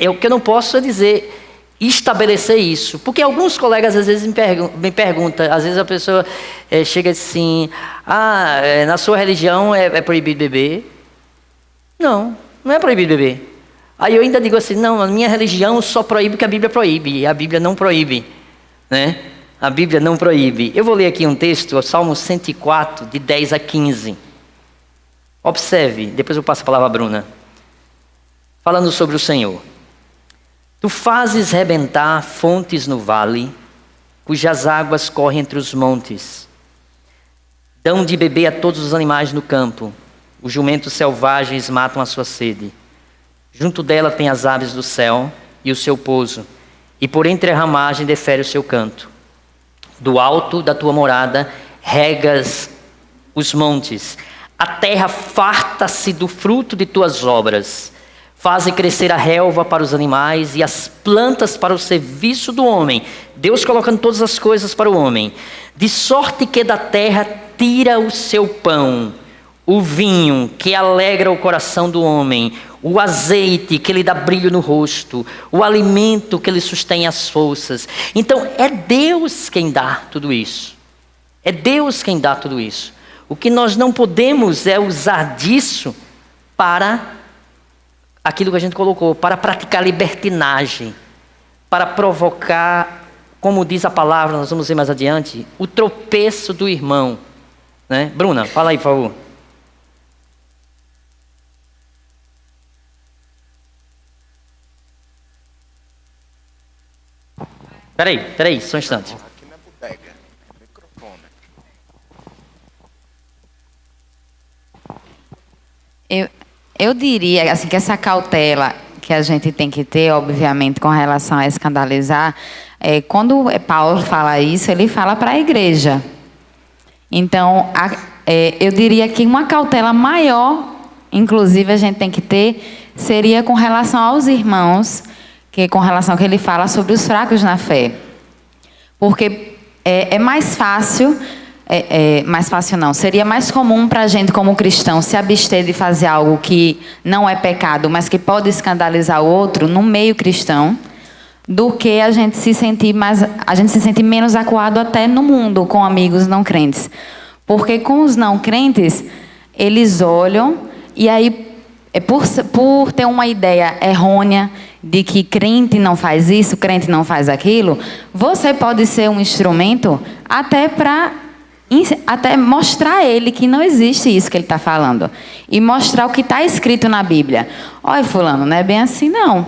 O que eu não posso dizer... estabelecer isso, porque alguns colegas às vezes me perguntam, às vezes a pessoa chega assim, na sua religião é proibido beber? Não é proibido beber. Aí eu ainda digo assim, não, a minha religião só proíbe o que a Bíblia proíbe, e a Bíblia não proíbe, né? A Bíblia não proíbe. Eu vou ler aqui um texto, o Salmo 104, de 10 a 15. Observe, depois eu passo a palavra a Bruna. Falando sobre o Senhor. Tu fazes rebentar fontes no vale, cujas águas correm entre os montes. Dão de beber a todos os animais no campo. Os jumentos selvagens matam a sua sede. Junto dela tem as aves do céu e o seu pouso, e por entre a ramagem defere o seu canto. Do alto da tua morada regas os montes. A terra farta-se do fruto de tuas obras. Faze crescer a relva para os animais e as plantas para o serviço do homem. Deus colocando todas as coisas para o homem. De sorte que da terra tira o seu pão, o vinho que alegra o coração do homem, o azeite que lhe dá brilho no rosto, o alimento que lhe sustém as forças. Então é Deus quem dá tudo isso. É Deus quem dá tudo isso. O que nós não podemos é usar disso para... aquilo que a gente colocou, para praticar libertinagem, para provocar, como diz a palavra, nós vamos ver mais adiante, o tropeço do irmão. Né? Bruna, fala aí, por favor. Peraí, só um instante. Aqui na bodega, microfone. Eu diria assim, que essa cautela que a gente tem que ter, obviamente, com relação a escandalizar, quando Paulo fala isso, ele fala para a igreja. Então, eu diria que uma cautela maior, inclusive, a gente tem que ter, seria com relação aos irmãos, que com relação ao que ele fala sobre os fracos na fé. Porque é mais fácil... mais fácil não, seria mais comum para a gente como cristão se abster de fazer algo que não é pecado, mas que pode escandalizar o outro no meio cristão, do que a gente se sentir menos acuado até no mundo com amigos não crentes. Porque com os não crentes, eles olham e aí, por ter uma ideia errônea de que crente não faz isso, crente não faz aquilo, você pode ser um instrumento até mostrar a ele que não existe isso que ele está falando. E mostrar o que está escrito na Bíblia. Olha, fulano, não é bem assim, não.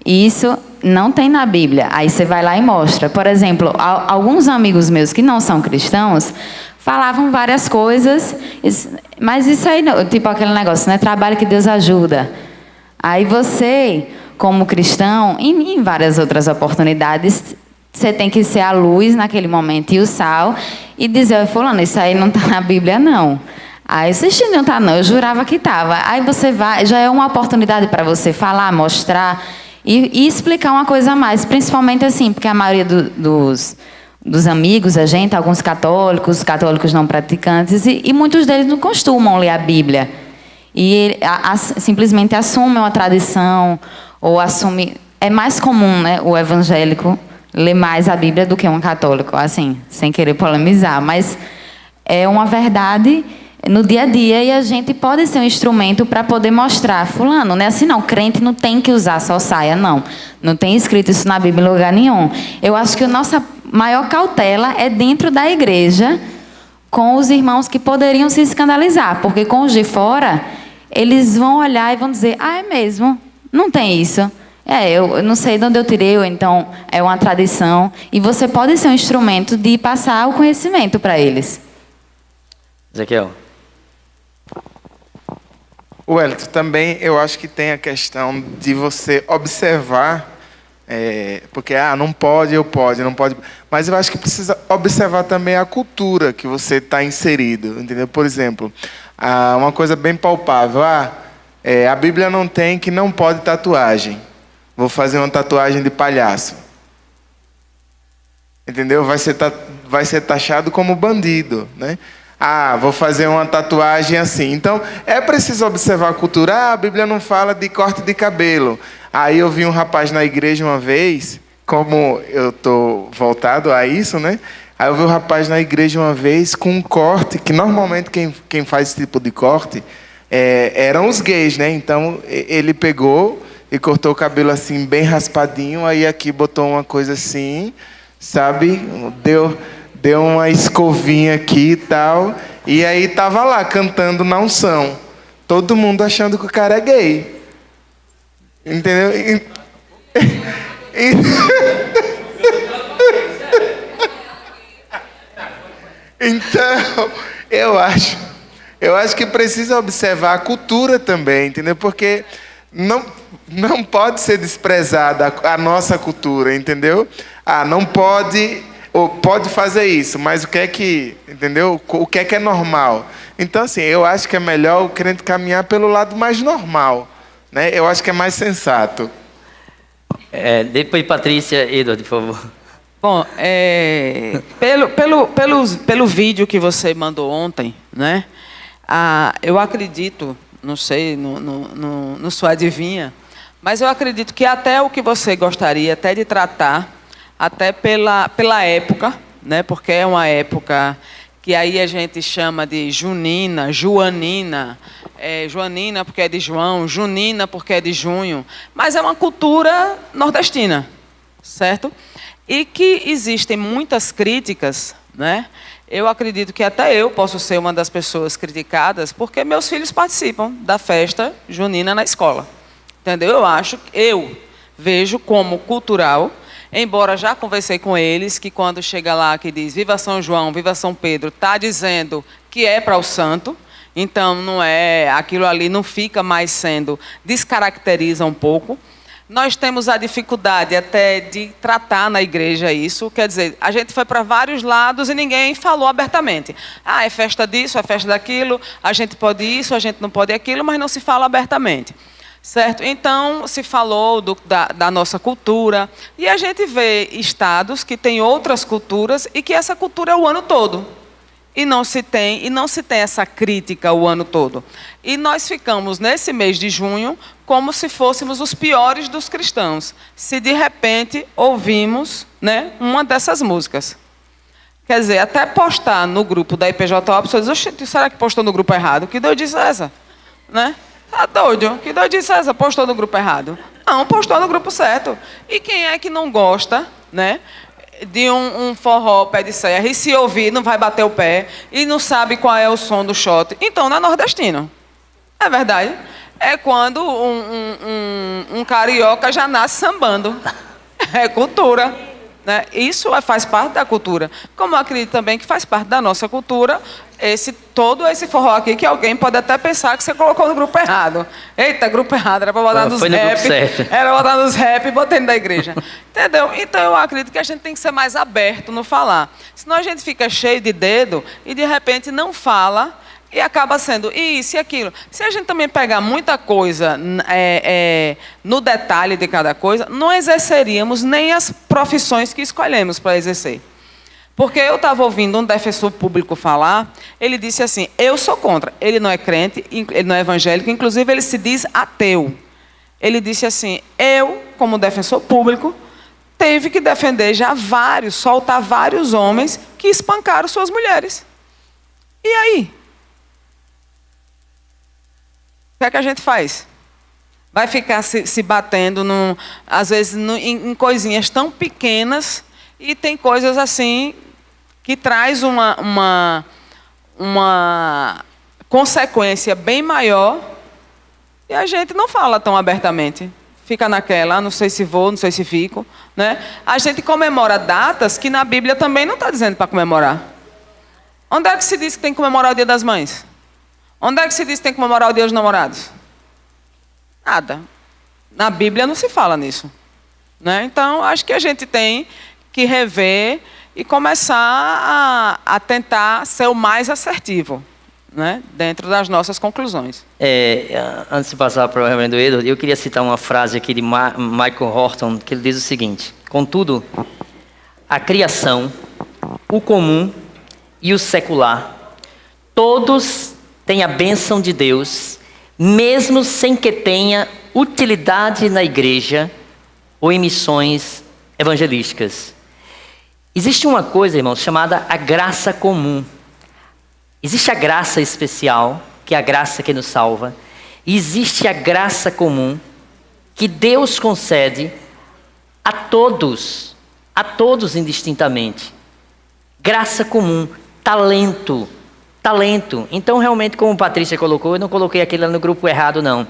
Isso não tem na Bíblia. Aí você vai lá e mostra. Por exemplo, alguns amigos meus que não são cristãos falavam várias coisas, mas isso aí, tipo aquele negócio, né? Trabalho que Deus ajuda. Aí você, como cristão, em várias outras oportunidades, você tem que ser a luz naquele momento e o sal e dizer, fulano, isso aí não está na Bíblia, não. Aí você não está, não, eu jurava que estava. Aí você vai, já é uma oportunidade para você falar, mostrar e explicar uma coisa a mais, principalmente assim, porque a maioria dos amigos, a gente, alguns católicos não praticantes, e muitos deles não costumam ler a Bíblia. E simplesmente assumem uma tradição, ou assumem... É mais comum, né, o evangélico ler mais a Bíblia do que um católico, assim, sem querer polemizar, mas é uma verdade no dia a dia, e a gente pode ser um instrumento para poder mostrar, fulano, não é assim não, crente não tem que usar só saia, não. Não tem escrito isso na Bíblia em lugar nenhum. Eu acho que a nossa maior cautela é dentro da igreja, com os irmãos que poderiam se escandalizar, porque com os de fora, eles vão olhar e vão dizer, ah, é mesmo, não tem isso. Eu não sei de onde eu tirei, ou então é uma tradição, e você pode ser um instrumento de passar o conhecimento para eles. Ezequiel. Wellington, também eu acho que tem a questão de você observar, porque não pode, não pode, mas eu acho que precisa observar também a cultura que você está inserido, entendeu? Por exemplo, uma coisa bem palpável, a Bíblia não tem que não pode tatuagem, vou fazer uma tatuagem de palhaço, entendeu? Vai ser taxado como bandido, né? Vou fazer uma tatuagem assim. Então, é preciso observar a cultura. A Bíblia não fala de corte de cabelo. Aí eu vi um rapaz na igreja uma vez, como eu estou voltado a isso, né? Aí eu vi um rapaz na igreja uma vez com um corte, que normalmente quem faz esse tipo de corte eram os gays, né? Então, ele pegou e cortou o cabelo assim, bem raspadinho, aí aqui botou uma coisa assim, sabe? Deu uma escovinha aqui e tal. E aí tava lá, cantando na unção. Todo mundo achando que o cara é gay. Entendeu? Então, eu acho que precisa observar a cultura também, entendeu? Porque não pode ser desprezada a nossa cultura, entendeu? Não pode... Ou pode fazer isso, mas o que é que, entendeu? O que é normal? Então, assim, eu acho que é melhor o crente caminhar pelo lado mais normal, né? Eu acho que é mais sensato. Depois, Patrícia, Edward, por favor. Bom, pelo vídeo que você mandou ontem, né? Eu acredito, não sei, não sou adivinha, mas eu acredito que até o que você gostaria até de tratar, até pela época, né? Porque é uma época que aí a gente chama de junina, joanina, joanina porque é de João, junina porque é de junho, mas é uma cultura nordestina, certo? E que existem muitas críticas, né? Eu acredito que até eu posso ser uma das pessoas criticadas, porque meus filhos participam da festa junina na escola, entendeu? Eu vejo como cultural. Embora já conversei com eles, que quando chega lá que diz Viva São João, Viva São Pedro, está dizendo que é para o santo, então não é, aquilo ali não fica mais sendo, descaracteriza um pouco. Nós temos a dificuldade até de tratar na igreja isso, quer dizer, a gente foi para vários lados e ninguém falou abertamente. É festa disso, é festa daquilo, a gente pode isso, a gente não pode aquilo, mas não se fala abertamente. Certo? Então, se falou da nossa cultura, e a gente vê estados que têm outras culturas e que essa cultura é o ano todo. E não se tem essa crítica o ano todo. E nós ficamos, nesse mês de junho, como se fôssemos os piores dos cristãos, se de repente ouvimos, né, uma dessas músicas. Quer dizer, até postar no grupo da IPJ, a pessoa diz, será que postou no grupo errado? Que doidice é essa? Né? Tá doido? Que doidice é essa? Postou no grupo errado? Não, postou no grupo certo. E quem é que não gosta, né, de um forró pé de serra, e se ouvir não vai bater o pé, e não sabe qual é o som do shot? Então não é nordestino. É verdade. É quando um carioca já nasce sambando. É cultura. Né? Isso faz parte da cultura. Como eu acredito também que faz parte da nossa cultura todo esse forró aqui, que alguém pode até pensar que você colocou no grupo errado. Eita, grupo errado, era para botar nos rap. Era botar nos rap e botar dentro da igreja. Entendeu? Então eu acredito que a gente tem que ser mais aberto no falar. Senão a gente fica cheio de dedo e de repente não fala e acaba sendo isso e aquilo. Se a gente também pegar muita coisa no detalhe de cada coisa, não exerceríamos nem as profissões que escolhemos para exercer. Porque eu estava ouvindo um defensor público falar, ele disse assim, eu sou contra. Ele não é crente, ele não é evangélico, inclusive ele se diz ateu. Ele disse assim, eu, como defensor público, tive que defender já soltar vários homens que espancaram suas mulheres. E aí? O que a gente faz? Vai ficar se batendo, às vezes, em coisinhas tão pequenas, e tem coisas assim que traz uma consequência bem maior e a gente não fala tão abertamente. Fica naquela, não sei se vou, não sei se fico. Né? A gente comemora datas que na Bíblia também não está dizendo para comemorar. Onde é que se diz que tem que comemorar o Dia das Mães? Onde é que se diz que tem que comemorar o Dia dos Namorados? Nada. Na Bíblia não se fala nisso. Né? Então, acho que a gente tem que rever e começar a tentar ser o mais assertivo, né? Dentro das nossas conclusões. Antes de passar para o reverendo Edward, eu queria citar uma frase aqui de Michael Horton, que ele diz o seguinte: contudo, a criação, o comum e o secular, todos têm a bênção de Deus, mesmo sem que tenha utilidade na igreja ou em missões evangelísticas. Existe uma coisa, irmãos, chamada a graça comum. Existe a graça especial, que é a graça que nos salva. E existe a graça comum, que Deus concede a todos indistintamente. Graça comum, talento. Então, realmente, como a Patrícia colocou, eu não coloquei aquele no grupo errado, não.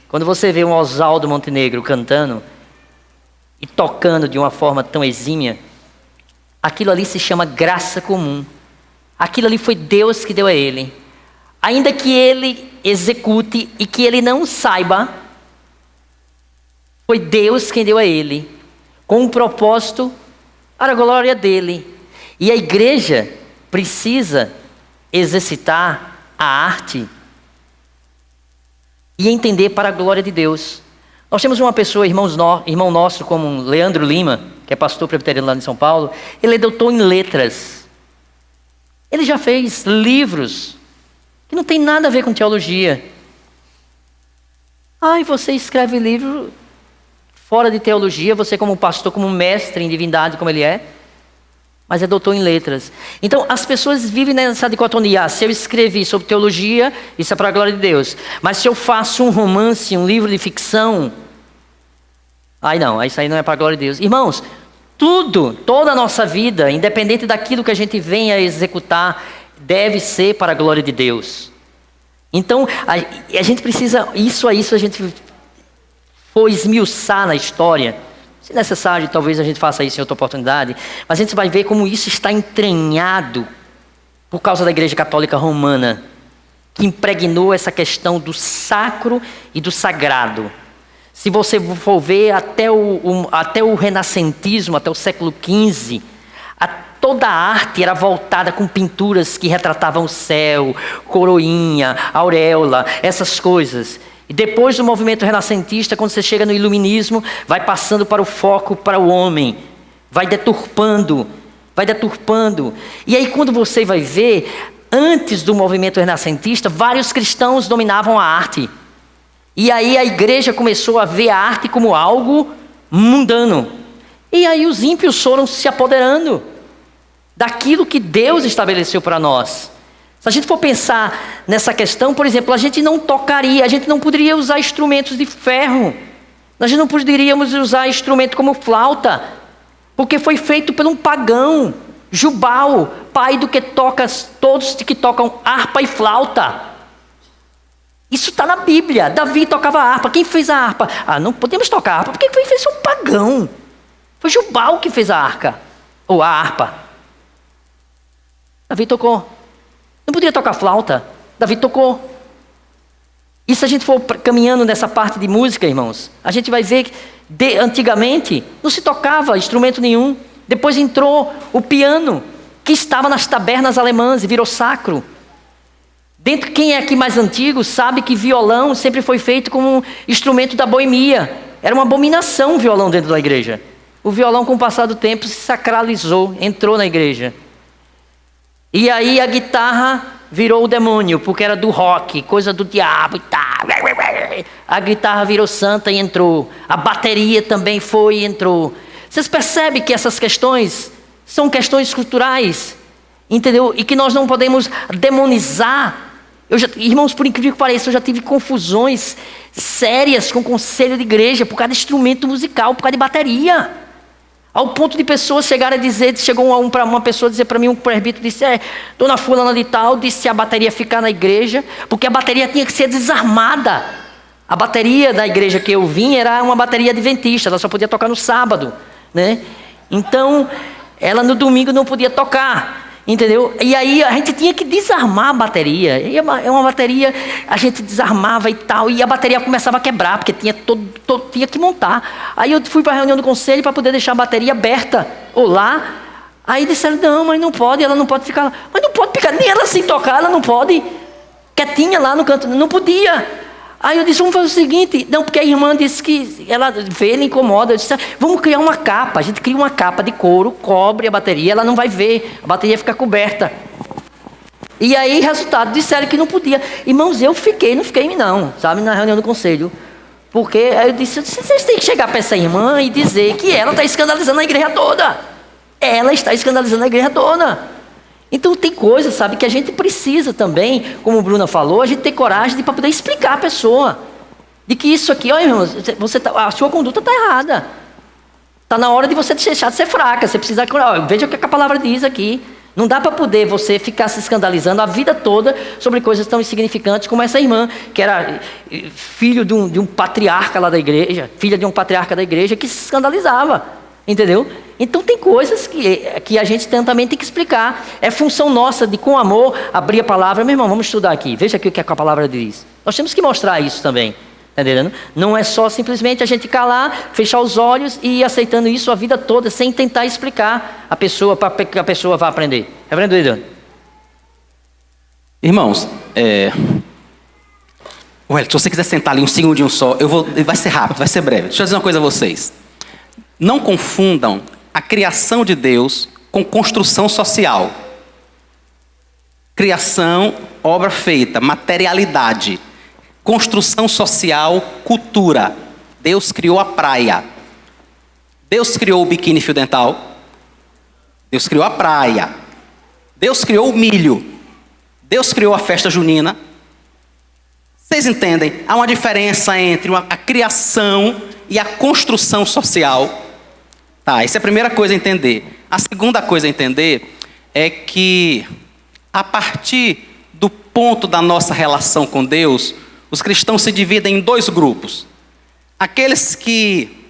Quando você vê um Oswaldo Montenegro cantando e tocando de uma forma tão exímia, aquilo ali se chama graça comum. Aquilo ali foi Deus que deu a ele. Ainda que ele execute e que ele não saiba, foi Deus quem deu a ele, com um propósito para a glória dele. E a igreja precisa exercitar a arte e entender para a glória de Deus. Nós temos uma pessoa, irmão nosso, como Leandro Lima, que é pastor presbiteriano lá em São Paulo. Ele é doutor em letras. Ele já fez livros que não tem nada a ver com teologia. E você escreve livro fora de teologia, você como pastor, como mestre em divindade, como ele é, mas é doutor em letras. Então, as pessoas vivem nessa dicotomia. Se eu escrevi sobre teologia, isso é para a glória de Deus. Mas se eu faço um romance, um livro de ficção, isso aí não é para a glória de Deus. Irmãos, toda a nossa vida, independente daquilo que a gente venha a executar, deve ser para a glória de Deus. Então, a gente precisa, isso a gente for esmiuçar na história. Se necessário, talvez a gente faça isso em outra oportunidade, mas a gente vai ver como isso está entranhado por causa da Igreja Católica Romana, que impregnou essa questão do sacro e do sagrado. Se você for ver até o renascentismo, até o século XV, toda a arte era voltada com pinturas que retratavam o céu, coroinha, auréola, essas coisas. E depois do movimento renascentista, quando você chega no iluminismo, vai passando para o foco para o homem, vai deturpando. E aí quando você vai ver, antes do movimento renascentista, vários cristãos dominavam a arte. E aí a igreja começou a ver a arte como algo mundano. E aí os ímpios foram se apoderando daquilo que Deus estabeleceu para nós. Se a gente for pensar nessa questão, por exemplo, a gente não poderia usar instrumentos de ferro. Nós não poderíamos usar instrumento como flauta, porque foi feito por um pagão, Jubal, pai do que todos que tocam harpa e flauta. Isso está na Bíblia. Davi tocava harpa. Quem fez a harpa? Não podemos tocar harpa, porque quem fez foi um pagão. Foi Jubal que fez a arca, ou a harpa. Davi tocou. Não podia tocar flauta, Davi tocou. E se a gente for caminhando nessa parte de música, irmãos, a gente vai ver que antigamente não se tocava instrumento nenhum. Depois entrou o piano, que estava nas tabernas alemãs e virou sacro. Dentro, quem é aqui mais antigo sabe que violão sempre foi feito como um instrumento da boemia. Era uma abominação o violão dentro da igreja. O violão, com o passar do tempo, se sacralizou, entrou na igreja. E aí a guitarra virou o demônio, porque era do rock, coisa do diabo e tal. A guitarra virou santa e entrou. A bateria também foi e entrou. Vocês percebem que essas questões são questões culturais, entendeu? E que nós não podemos demonizar. Irmãos, por incrível que pareça, eu já tive confusões sérias com o conselho de igreja por causa de instrumento musical, por causa de bateria. Ao ponto de pessoas chegarem a dizer, chegou uma pessoa dizer para mim, um presbítero disse, dona fulana de tal, disse a bateria ficar na igreja, porque a bateria tinha que ser desarmada. A bateria da igreja que eu vim era uma bateria adventista, ela só podia tocar no sábado, né? Então, ela no domingo não podia tocar, entendeu? E aí a gente tinha que desarmar a bateria. E é uma bateria, a gente desarmava e tal, e a bateria começava a quebrar, porque tinha tinha que montar. Aí eu fui para a reunião do conselho para poder deixar a bateria aberta, ou lá. Aí disseram, não, mas não pode, ela não pode ficar lá. Mas não pode ficar, nem ela sem tocar, ela não pode. Quietinha lá no canto, não podia. Aí eu disse, vamos fazer o seguinte, não, porque a irmã disse que ela vê, ela incomoda. Eu disse, vamos criar uma capa. A gente cria uma capa de couro, cobre a bateria, ela não vai ver, a bateria fica coberta. E aí, resultado, disseram que não podia. Irmãos, eu não fiquei não, sabe, na reunião do conselho. Porque aí eu disse, vocês têm que chegar para essa irmã e dizer que ela está escandalizando a igreja toda. Ela está escandalizando a igreja toda. Então tem coisas, sabe, que a gente precisa também, como a Bruna falou, a gente ter coragem para poder explicar à pessoa. De que isso aqui, olha, irmãos, a sua conduta está errada. Está na hora de você deixar de ser fraca. Você precisa, veja o que a palavra diz aqui. Não dá para poder você ficar se escandalizando a vida toda sobre coisas tão insignificantes como essa irmã, que era filho de um patriarca lá da igreja, filha de um patriarca da igreja, que se escandalizava. Entendeu? Então tem coisas que a gente também tem que explicar. É função nossa de, com amor, abrir a palavra. Meu irmão, vamos estudar aqui. Veja aqui o que a palavra diz. Nós temos que mostrar isso também. Tá entendendo? Não é só simplesmente a gente calar, fechar os olhos e ir aceitando isso a vida toda, sem tentar explicar a pessoa, para que a pessoa vá aprender. Reverendo Edson. Irmãos, se você quiser sentar ali um segundinho só, vai ser rápido, vai ser breve. Deixa eu dizer uma coisa a vocês. Não confundam a criação de Deus com construção social. Criação, obra feita, materialidade. Construção social, cultura. Deus criou a praia. Deus criou o biquíni fio dental. Deus criou a praia. Deus criou o milho. Deus criou a festa junina. Vocês entendem? Há uma diferença entre a criação e a construção social. Tá, essa é a primeira coisa a entender. A segunda coisa a entender é que, a partir do ponto da nossa relação com Deus, os cristãos se dividem em dois grupos. Aqueles que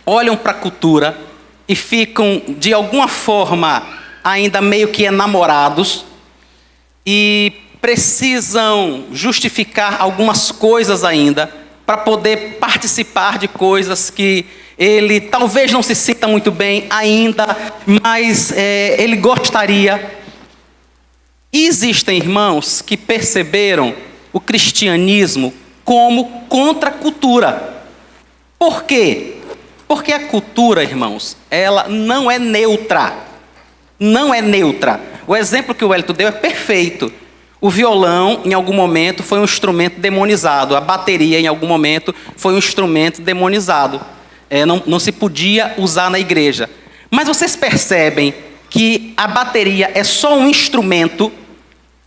olham para a cultura e ficam, de alguma forma, ainda meio que enamorados e precisam justificar algumas coisas ainda para poder participar de coisas que ele talvez não se sinta muito bem ainda, mas ele gostaria. E existem irmãos que perceberam o cristianismo como contracultura. Por quê? Porque a cultura, irmãos, ela não é neutra. Não é neutra. O exemplo que o Wellington deu é perfeito. O violão, em algum momento, foi um instrumento demonizado. A bateria, em algum momento, foi um instrumento demonizado. Não se podia usar na igreja. Mas vocês percebem que a bateria é só um instrumento.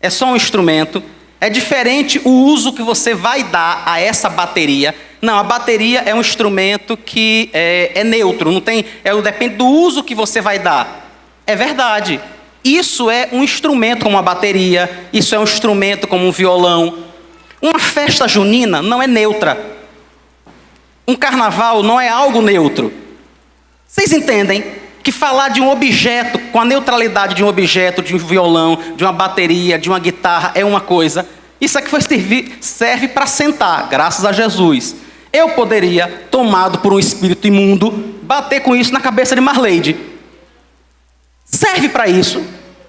É só um instrumento. É diferente o uso que você vai dar a essa bateria. Não, a bateria é um instrumento que é neutro. Não tem, depende do uso que você vai dar. É verdade. Isso é um instrumento como a bateria. Isso é um instrumento como um violão. Uma festa junina não é neutra. Um carnaval não é algo neutro. Vocês entendem que falar de um objeto, com a neutralidade de um objeto, de um violão, de uma bateria, de uma guitarra, é uma coisa. Isso aqui serve para sentar, graças a Jesus. Eu poderia, tomado por um espírito imundo, bater com isso na cabeça de Marleide. Serve para isso?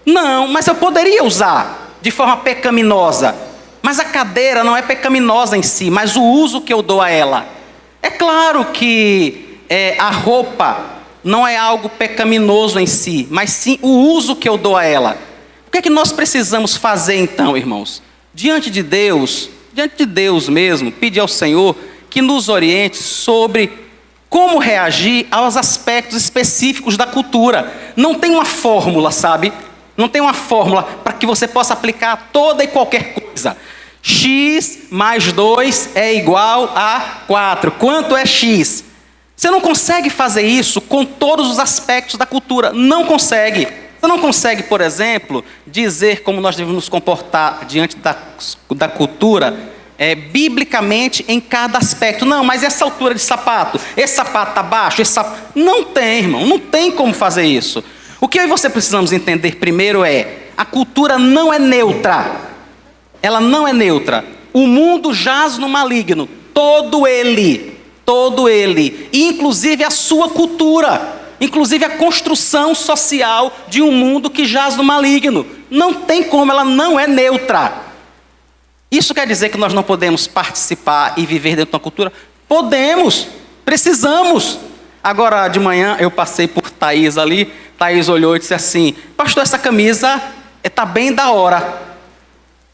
Não, mas eu poderia usar de forma pecaminosa. Mas a cadeira não é pecaminosa em si, mas o uso que eu dou a ela. É claro que a roupa não é algo pecaminoso em si, mas sim o uso que eu dou a ela. O que é que nós precisamos fazer então, irmãos? Diante de Deus mesmo, pedir ao Senhor que nos oriente sobre como reagir aos aspectos específicos da cultura. Não tem uma fórmula, sabe? Não tem uma fórmula para que você possa aplicar a toda e qualquer coisa. X mais 2 é igual a 4. Quanto é X? Você não consegue fazer isso com todos os aspectos da cultura. Não consegue. Você não consegue, por exemplo, dizer como nós devemos nos comportar diante da cultura, biblicamente em cada aspecto. Não, mas essa altura de sapato, esse sapato está baixo, não tem, irmão, não tem como fazer isso. O que eu e você precisamos entender primeiro a cultura não é neutra. Ela não é neutra. O mundo jaz no maligno, todo ele, inclusive a sua cultura, inclusive a construção social de um mundo que jaz no maligno. Não tem como, ela não é neutra. Isso quer dizer que nós não podemos participar e viver dentro da cultura? Podemos, precisamos. Agora de manhã eu passei por Thaís ali, Thaís olhou e disse assim: pastor, essa camisa está bem da hora.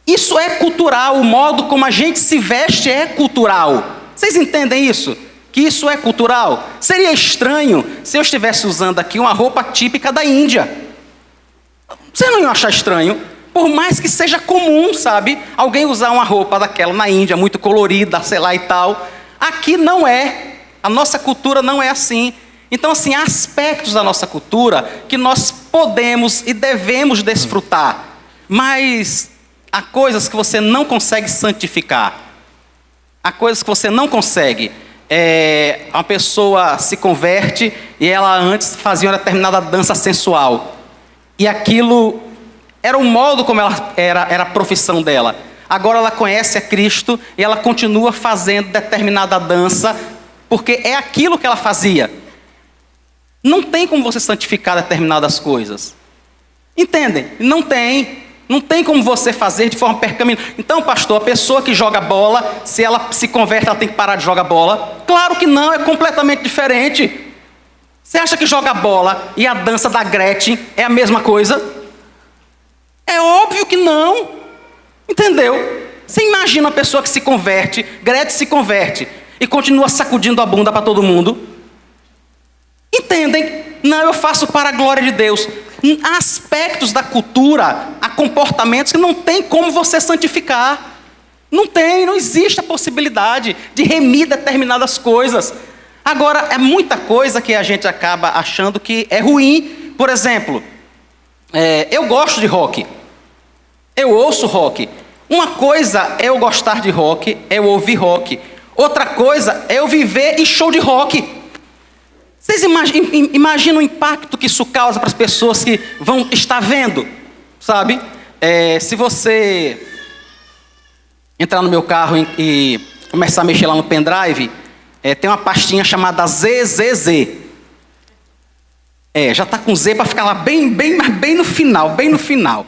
Isso é cultural, o modo como a gente se veste é cultural. Vocês entendem isso? Que isso é cultural? Seria estranho se eu estivesse usando aqui uma roupa típica da Índia. Vocês não iam achar estranho? Por mais que seja comum, sabe? Alguém usar uma roupa daquela na Índia, muito colorida, sei lá e tal. Aqui não é. A nossa cultura não é assim. Então, assim, há aspectos da nossa cultura que nós podemos e devemos desfrutar. Mas há coisas que você não consegue santificar. Há coisas que você não consegue. Uma pessoa se converte e ela antes fazia uma determinada dança sensual. E aquilo era o modo como ela era a profissão dela. Agora ela conhece a Cristo e ela continua fazendo determinada dança, porque é aquilo que ela fazia. Não tem como você santificar determinadas coisas. Entendem? Não tem. Não tem como você fazer de forma pecaminosa. Então, pastor, a pessoa que joga bola, se ela se converte, ela tem que parar de jogar bola? Claro que não, é completamente diferente. Você acha que jogar bola e a dança da Gretchen é a mesma coisa? É óbvio que não. Entendeu? Você imagina uma pessoa que se converte, Gretchen se converte, e continua sacudindo a bunda para todo mundo? Entendem? Não, eu faço para a glória de Deus. Há aspectos da cultura, há comportamentos que não tem como você santificar. Não tem, não existe a possibilidade de remir determinadas coisas. Agora, é muita coisa que a gente acaba achando que é ruim. Por exemplo, eu gosto de rock. Eu ouço rock. Uma coisa é eu gostar de rock, é eu ouvir rock. Outra coisa é eu viver em show de rock. Vocês imaginam o impacto que isso causa para as pessoas que vão estar vendo? Sabe? Se você entrar no meu carro e começar a mexer lá no pendrive, tem uma pastinha chamada ZZZ. Já está com Z para ficar lá bem no final, bem no final.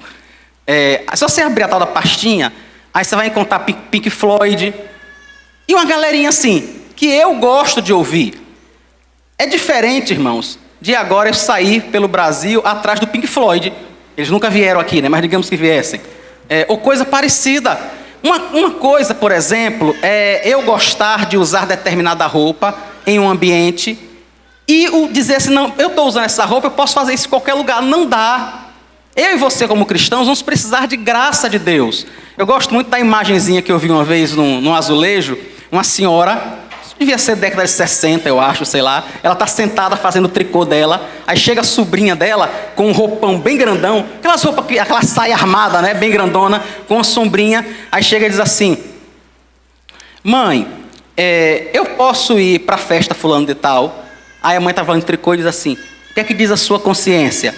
Se você abrir a tal da pastinha, aí você vai encontrar Pink Floyd e uma galerinha assim, que eu gosto de ouvir. É diferente, irmãos, de agora eu sair pelo Brasil atrás do Pink Floyd. Eles nunca vieram aqui, né? Mas digamos que viessem. Ou coisa parecida. Uma coisa, por exemplo, é eu gostar de usar determinada roupa em um ambiente e dizer assim, não, eu estou usando essa roupa, eu posso fazer isso em qualquer lugar. Não dá. Eu e você, como cristãos, vamos precisar de graça de Deus. Eu gosto muito da imagenzinha que eu vi uma vez num azulejo, uma senhora, devia ser década de 60, eu acho, sei lá. Ela está sentada fazendo o tricô dela. Aí chega a sobrinha dela com um roupão bem grandão. Aquela saia armada, né? Bem grandona, com uma sombrinha. Aí chega e diz assim: mãe, eu posso ir para a festa fulano de tal? Aí a mãe está falando de tricô e diz assim: o que é que diz a sua consciência?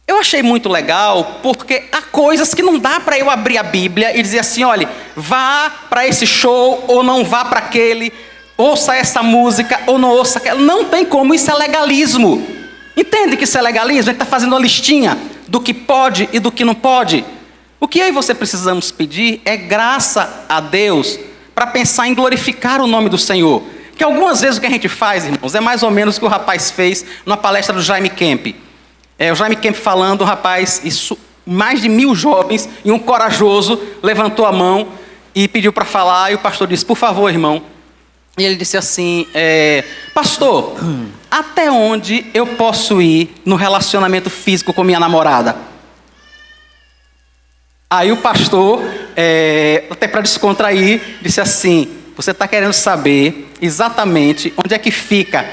Eu achei muito legal, porque há coisas que não dá para eu abrir a Bíblia e dizer assim: olha, vá para esse show ou não vá para aquele, ouça essa música ou não ouça aquela. Não tem como, isso é legalismo. Entende que isso é legalismo? A gente está fazendo uma listinha do que pode e do que não pode. O que eu e você precisamos pedir é graça a Deus para pensar em glorificar o nome do Senhor. Que algumas vezes o que a gente faz, irmãos, é mais ou menos o que o rapaz fez numa palestra do Jaime Kemp. O Jaime Kemp falando, o rapaz, mais de 1000 jovens, e um corajoso levantou a mão e pediu para falar, e o pastor disse: por favor, irmão. E ele disse assim: pastor, até onde eu posso ir no relacionamento físico com minha namorada? Aí o pastor, até para descontrair, disse assim: você está querendo saber exatamente onde é que fica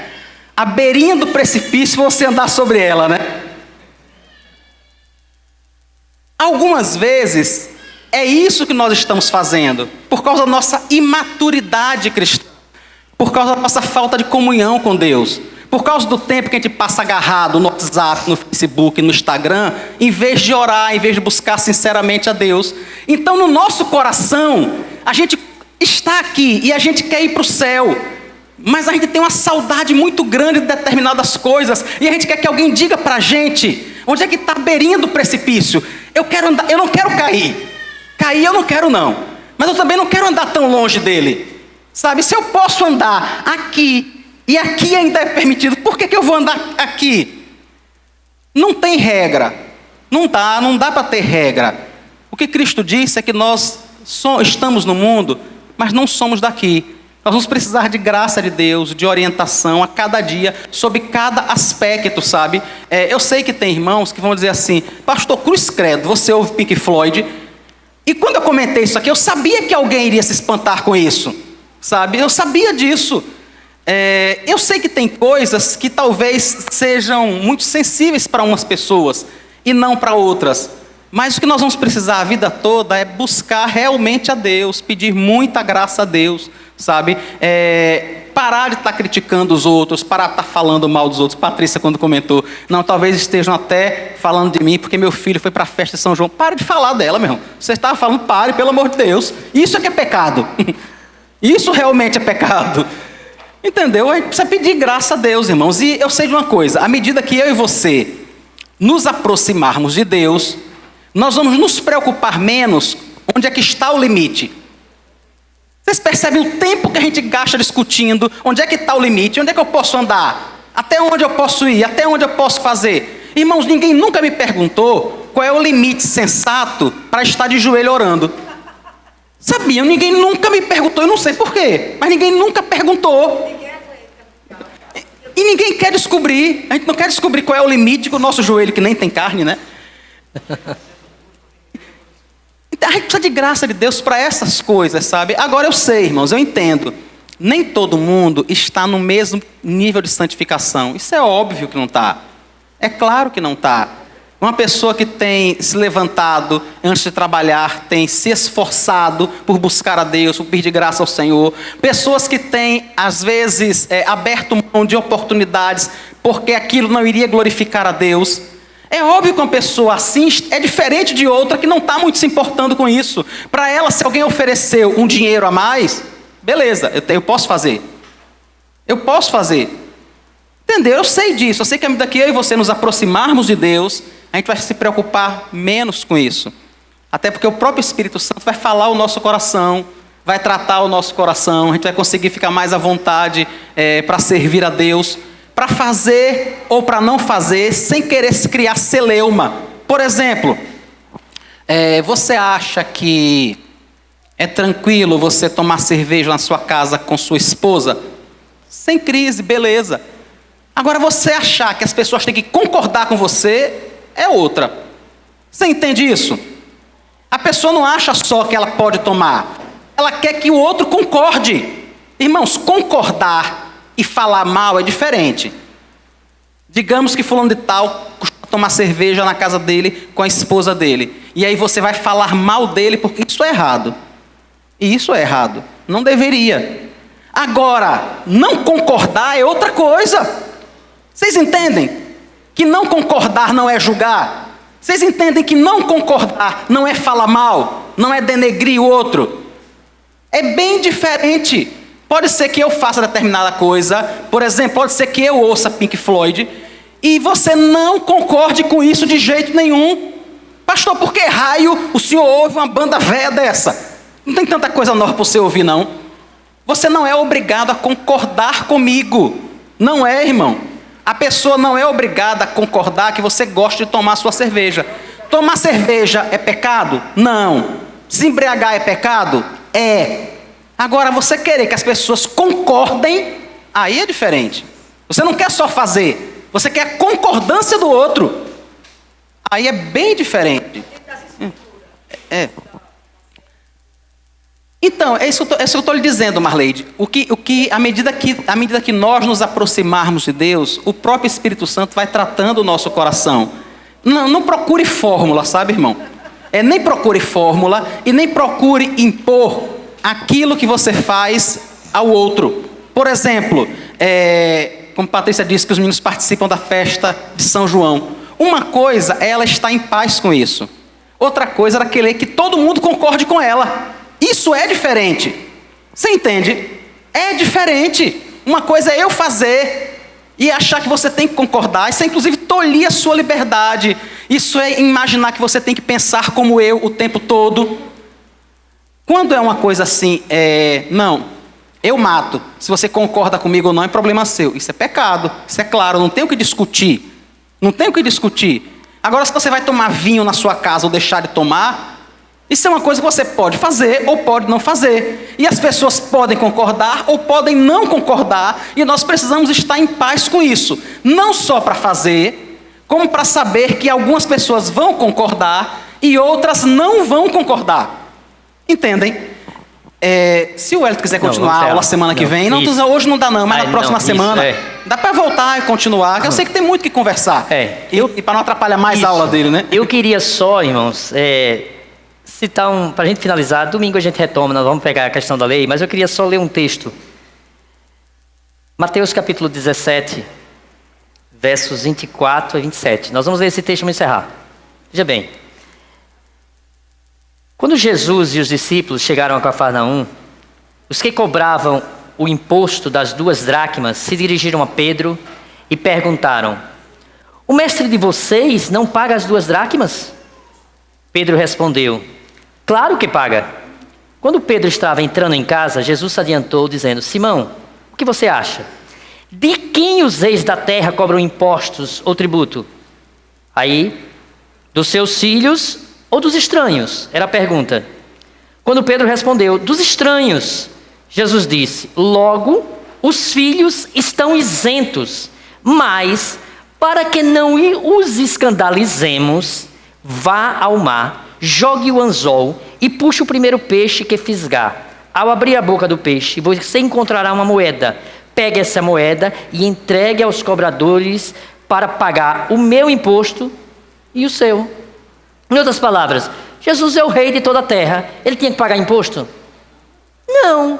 a beirinha do precipício você andar sobre ela, né? Algumas vezes é isso que nós estamos fazendo, por causa da nossa imaturidade cristã, por causa da nossa falta de comunhão com Deus, por causa do tempo que a gente passa agarrado no WhatsApp, no Facebook, no Instagram, em vez de orar, em vez de buscar sinceramente a Deus. Então, no nosso coração, a gente está aqui e a gente quer ir para o céu, mas a gente tem uma saudade muito grande de determinadas coisas, e a gente quer que alguém diga para a gente onde é que está a beirinha do precipício. Eu quero andar, eu não quero cair. Cair eu não quero não, mas eu também não quero andar tão longe dele. Sabe, se eu posso andar aqui, e aqui ainda é permitido, por que eu vou andar aqui? Não tem regra. Não dá para ter regra. O que Cristo disse é que nós estamos no mundo, mas não somos daqui. Nós vamos precisar de graça de Deus, de orientação a cada dia, sobre cada aspecto, sabe? Eu sei que tem irmãos que vão dizer assim: pastor, cruz credo, você ouve Pink Floyd? E quando eu comentei isso aqui, eu sabia que alguém iria se espantar com isso, sabe? Eu sabia disso. Eu sei que tem coisas que talvez sejam muito sensíveis para umas pessoas e não para outras. Mas o que nós vamos precisar a vida toda é buscar realmente a Deus, pedir muita graça a Deus, sabe? Parar de estar criticando os outros, parar de estar falando mal dos outros. Patrícia, quando comentou, não, talvez estejam até falando de mim porque meu filho foi para a festa de São João. Pare de falar dela, meu irmão. Você estava falando, pare, pelo amor de Deus. Isso é que é pecado. Isso realmente é pecado. Entendeu? A gente precisa pedir graça a Deus, irmãos. E eu sei de uma coisa: à medida que eu e você nos aproximarmos de Deus, nós vamos nos preocupar menos onde é que está o limite. Vocês percebem o tempo que a gente gasta discutindo onde é que está o limite, onde é que eu posso andar, até onde eu posso ir, até onde eu posso fazer. Irmãos, ninguém nunca me perguntou qual é o limite sensato para estar de joelho orando. Sabiam? Ninguém nunca me perguntou, eu não sei por quê, mas ninguém nunca perguntou. E ninguém quer descobrir, a gente não quer descobrir qual é o limite com o nosso joelho, que nem tem carne, né? Então, a gente precisa de graça de Deus para essas coisas, sabe? Agora eu sei, irmãos, eu entendo. Nem todo mundo está no mesmo nível de santificação. Isso é óbvio que não está. É claro que não está. Uma pessoa que tem se levantado antes de trabalhar, tem se esforçado por buscar a Deus, por pedir graça ao Senhor. Pessoas que têm, às vezes, aberto mão de oportunidades porque aquilo não iria glorificar a Deus. É óbvio que uma pessoa assim é diferente de outra que não está muito se importando com isso. Para ela, se alguém ofereceu um dinheiro a mais, beleza, eu posso fazer. Eu posso fazer. Entendeu? Eu sei disso. Eu sei que à medida que eu e você nos aproximarmos de Deus, a gente vai se preocupar menos com isso. Até porque o próprio Espírito Santo vai falar o nosso coração, vai tratar o nosso coração, a gente vai conseguir ficar mais à vontade para servir a Deus, para fazer ou para não fazer, sem querer se criar celeuma. Por exemplo, você acha que é tranquilo você tomar cerveja na sua casa com sua esposa? Sem crise, beleza. Agora, você achar que as pessoas têm que concordar com você é outra. Você entende isso? A pessoa não acha só que ela pode tomar, ela quer que o outro concorde. Irmãos, concordar e falar mal é diferente. Digamos que fulano de tal costuma tomar cerveja na casa dele com a esposa dele, e aí você vai falar mal dele porque isso é errado. E isso é errado. Não deveria. Agora, não concordar é outra coisa. Vocês entendem que não concordar não é julgar? Vocês entendem que não concordar não é falar mal, não é denegrir o outro? É bem diferente. Pode ser que eu faça determinada coisa, por exemplo, pode ser que eu ouça Pink Floyd e você não concorde com isso de jeito nenhum. Pastor, por que raio o senhor ouve uma banda velha dessa? Não tem tanta coisa nova para você ouvir, não. Você não é obrigado a concordar comigo. Não é, irmão. A pessoa não é obrigada a concordar que você gosta de tomar sua cerveja. Tomar cerveja é pecado? Não. Se embriagar é pecado? É. Agora, você querer que as pessoas concordem, aí é diferente. Você não quer só fazer, você quer a concordância do outro. Aí é bem diferente. É. Então, é isso que eu estou lhe dizendo, Marleide. À medida que nós nos aproximarmos de Deus, o próprio Espírito Santo vai tratando o nosso coração. Não procure fórmula, sabe, irmão? Nem procure fórmula e nem procure impor aquilo que você faz ao outro. Por exemplo, como Patrícia disse que os meninos participam da festa de São João. Uma coisa é ela estar em paz com isso. Outra coisa era querer que todo mundo concorde com ela. Isso é diferente. Você entende? É diferente. Uma coisa é eu fazer e achar que você tem que concordar. Isso é inclusive tolir a sua liberdade. Isso é imaginar que você tem que pensar como eu o tempo todo. Quando é uma coisa assim, não, eu mato. Se você concorda comigo ou não, é problema seu. Isso é pecado. Isso é claro, não tem o que discutir. Não tem o que discutir. Agora, se você vai tomar vinho na sua casa ou deixar de tomar, isso é uma coisa que você pode fazer ou pode não fazer. E as pessoas podem concordar ou podem não concordar. E nós precisamos estar em paz com isso. Não só para fazer, como para saber que algumas pessoas vão concordar e outras não vão concordar. Entendem? Se o Wellington quiser continuar a aula semana que vem, hoje não dá não, mas na próxima semana dá para voltar e continuar, que eu sei que tem muito que conversar. E para não atrapalhar mais a aula dele, né? Eu queria só, irmãos, citar para a gente finalizar. Domingo a gente retoma, nós vamos pegar a questão da lei, mas eu queria só ler um texto. Mateus capítulo 17, versos 24 a 27. Nós vamos ler esse texto e vamos encerrar. Veja bem. Quando Jesus e os discípulos chegaram a Cafarnaum, os que cobravam o imposto das 2 dracmas se dirigiram a Pedro e perguntaram: o mestre de vocês não paga as 2 dracmas? Pedro respondeu: claro que paga. Quando Pedro estava entrando em casa, Jesus se adiantou dizendo: Simão, o que você acha? De quem os reis da terra cobram impostos ou tributo? Aí, dos seus filhos ou dos estranhos? Era a pergunta. Quando Pedro respondeu: dos estranhos, Jesus disse: logo, os filhos estão isentos, mas para que não os escandalizemos, vá ao mar, jogue o anzol e puxe o primeiro peixe que fisgar. Ao abrir a boca do peixe, você encontrará uma moeda. Pegue essa moeda e entregue aos cobradores para pagar o meu imposto e o seu. Em outras palavras, Jesus é o rei de toda a terra. Ele tinha que pagar imposto? Não.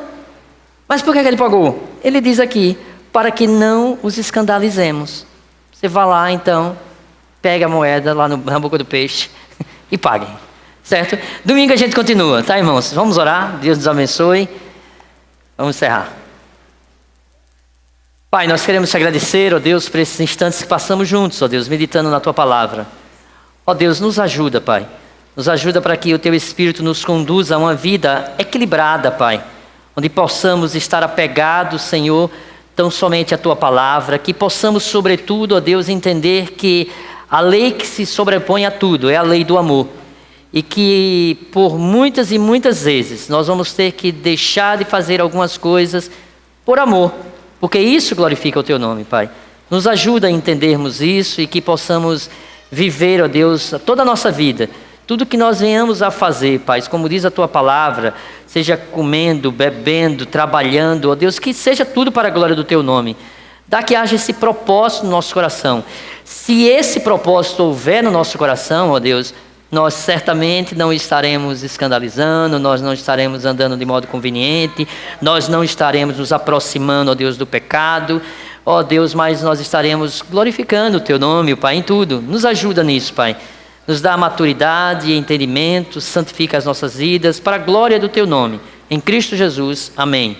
Mas por que ele pagou? Ele diz aqui: para que não os escandalizemos. Você vai lá então, pega a moeda lá na boca do peixe e pague. Certo? Domingo a gente continua, tá, irmãos? Vamos orar, Deus nos abençoe. Vamos encerrar. Pai, nós queremos te agradecer, ó Deus, por esses instantes que passamos juntos, ó Deus, meditando na tua palavra. Ó Deus, nos ajuda, Pai. Nos ajuda para que o teu Espírito nos conduza a uma vida equilibrada, Pai. Onde possamos estar apegados, Senhor, tão somente à tua palavra. Que possamos, sobretudo, ó Deus, entender que a lei que se sobrepõe a tudo é a lei do amor. E que por muitas e muitas vezes nós vamos ter que deixar de fazer algumas coisas por amor. Porque isso glorifica o teu nome, Pai. Nos ajuda a entendermos isso e que possamos viver, ó Deus, toda a nossa vida. Tudo que nós venhamos a fazer, Pai, como diz a tua palavra, seja comendo, bebendo, trabalhando, ó Deus, que seja tudo para a glória do teu nome. Dá que haja esse propósito no nosso coração. Se esse propósito houver no nosso coração, ó Deus, nós certamente não estaremos escandalizando, nós não estaremos andando de modo conveniente, nós não estaremos nos aproximando, ó Deus, do pecado, ó Deus, mas nós estaremos glorificando o Teu nome, Pai, em tudo. Nos ajuda nisso, Pai. Nos dá maturidade e entendimento, santifica as nossas vidas, para a glória do Teu nome. Em Cristo Jesus. Amém.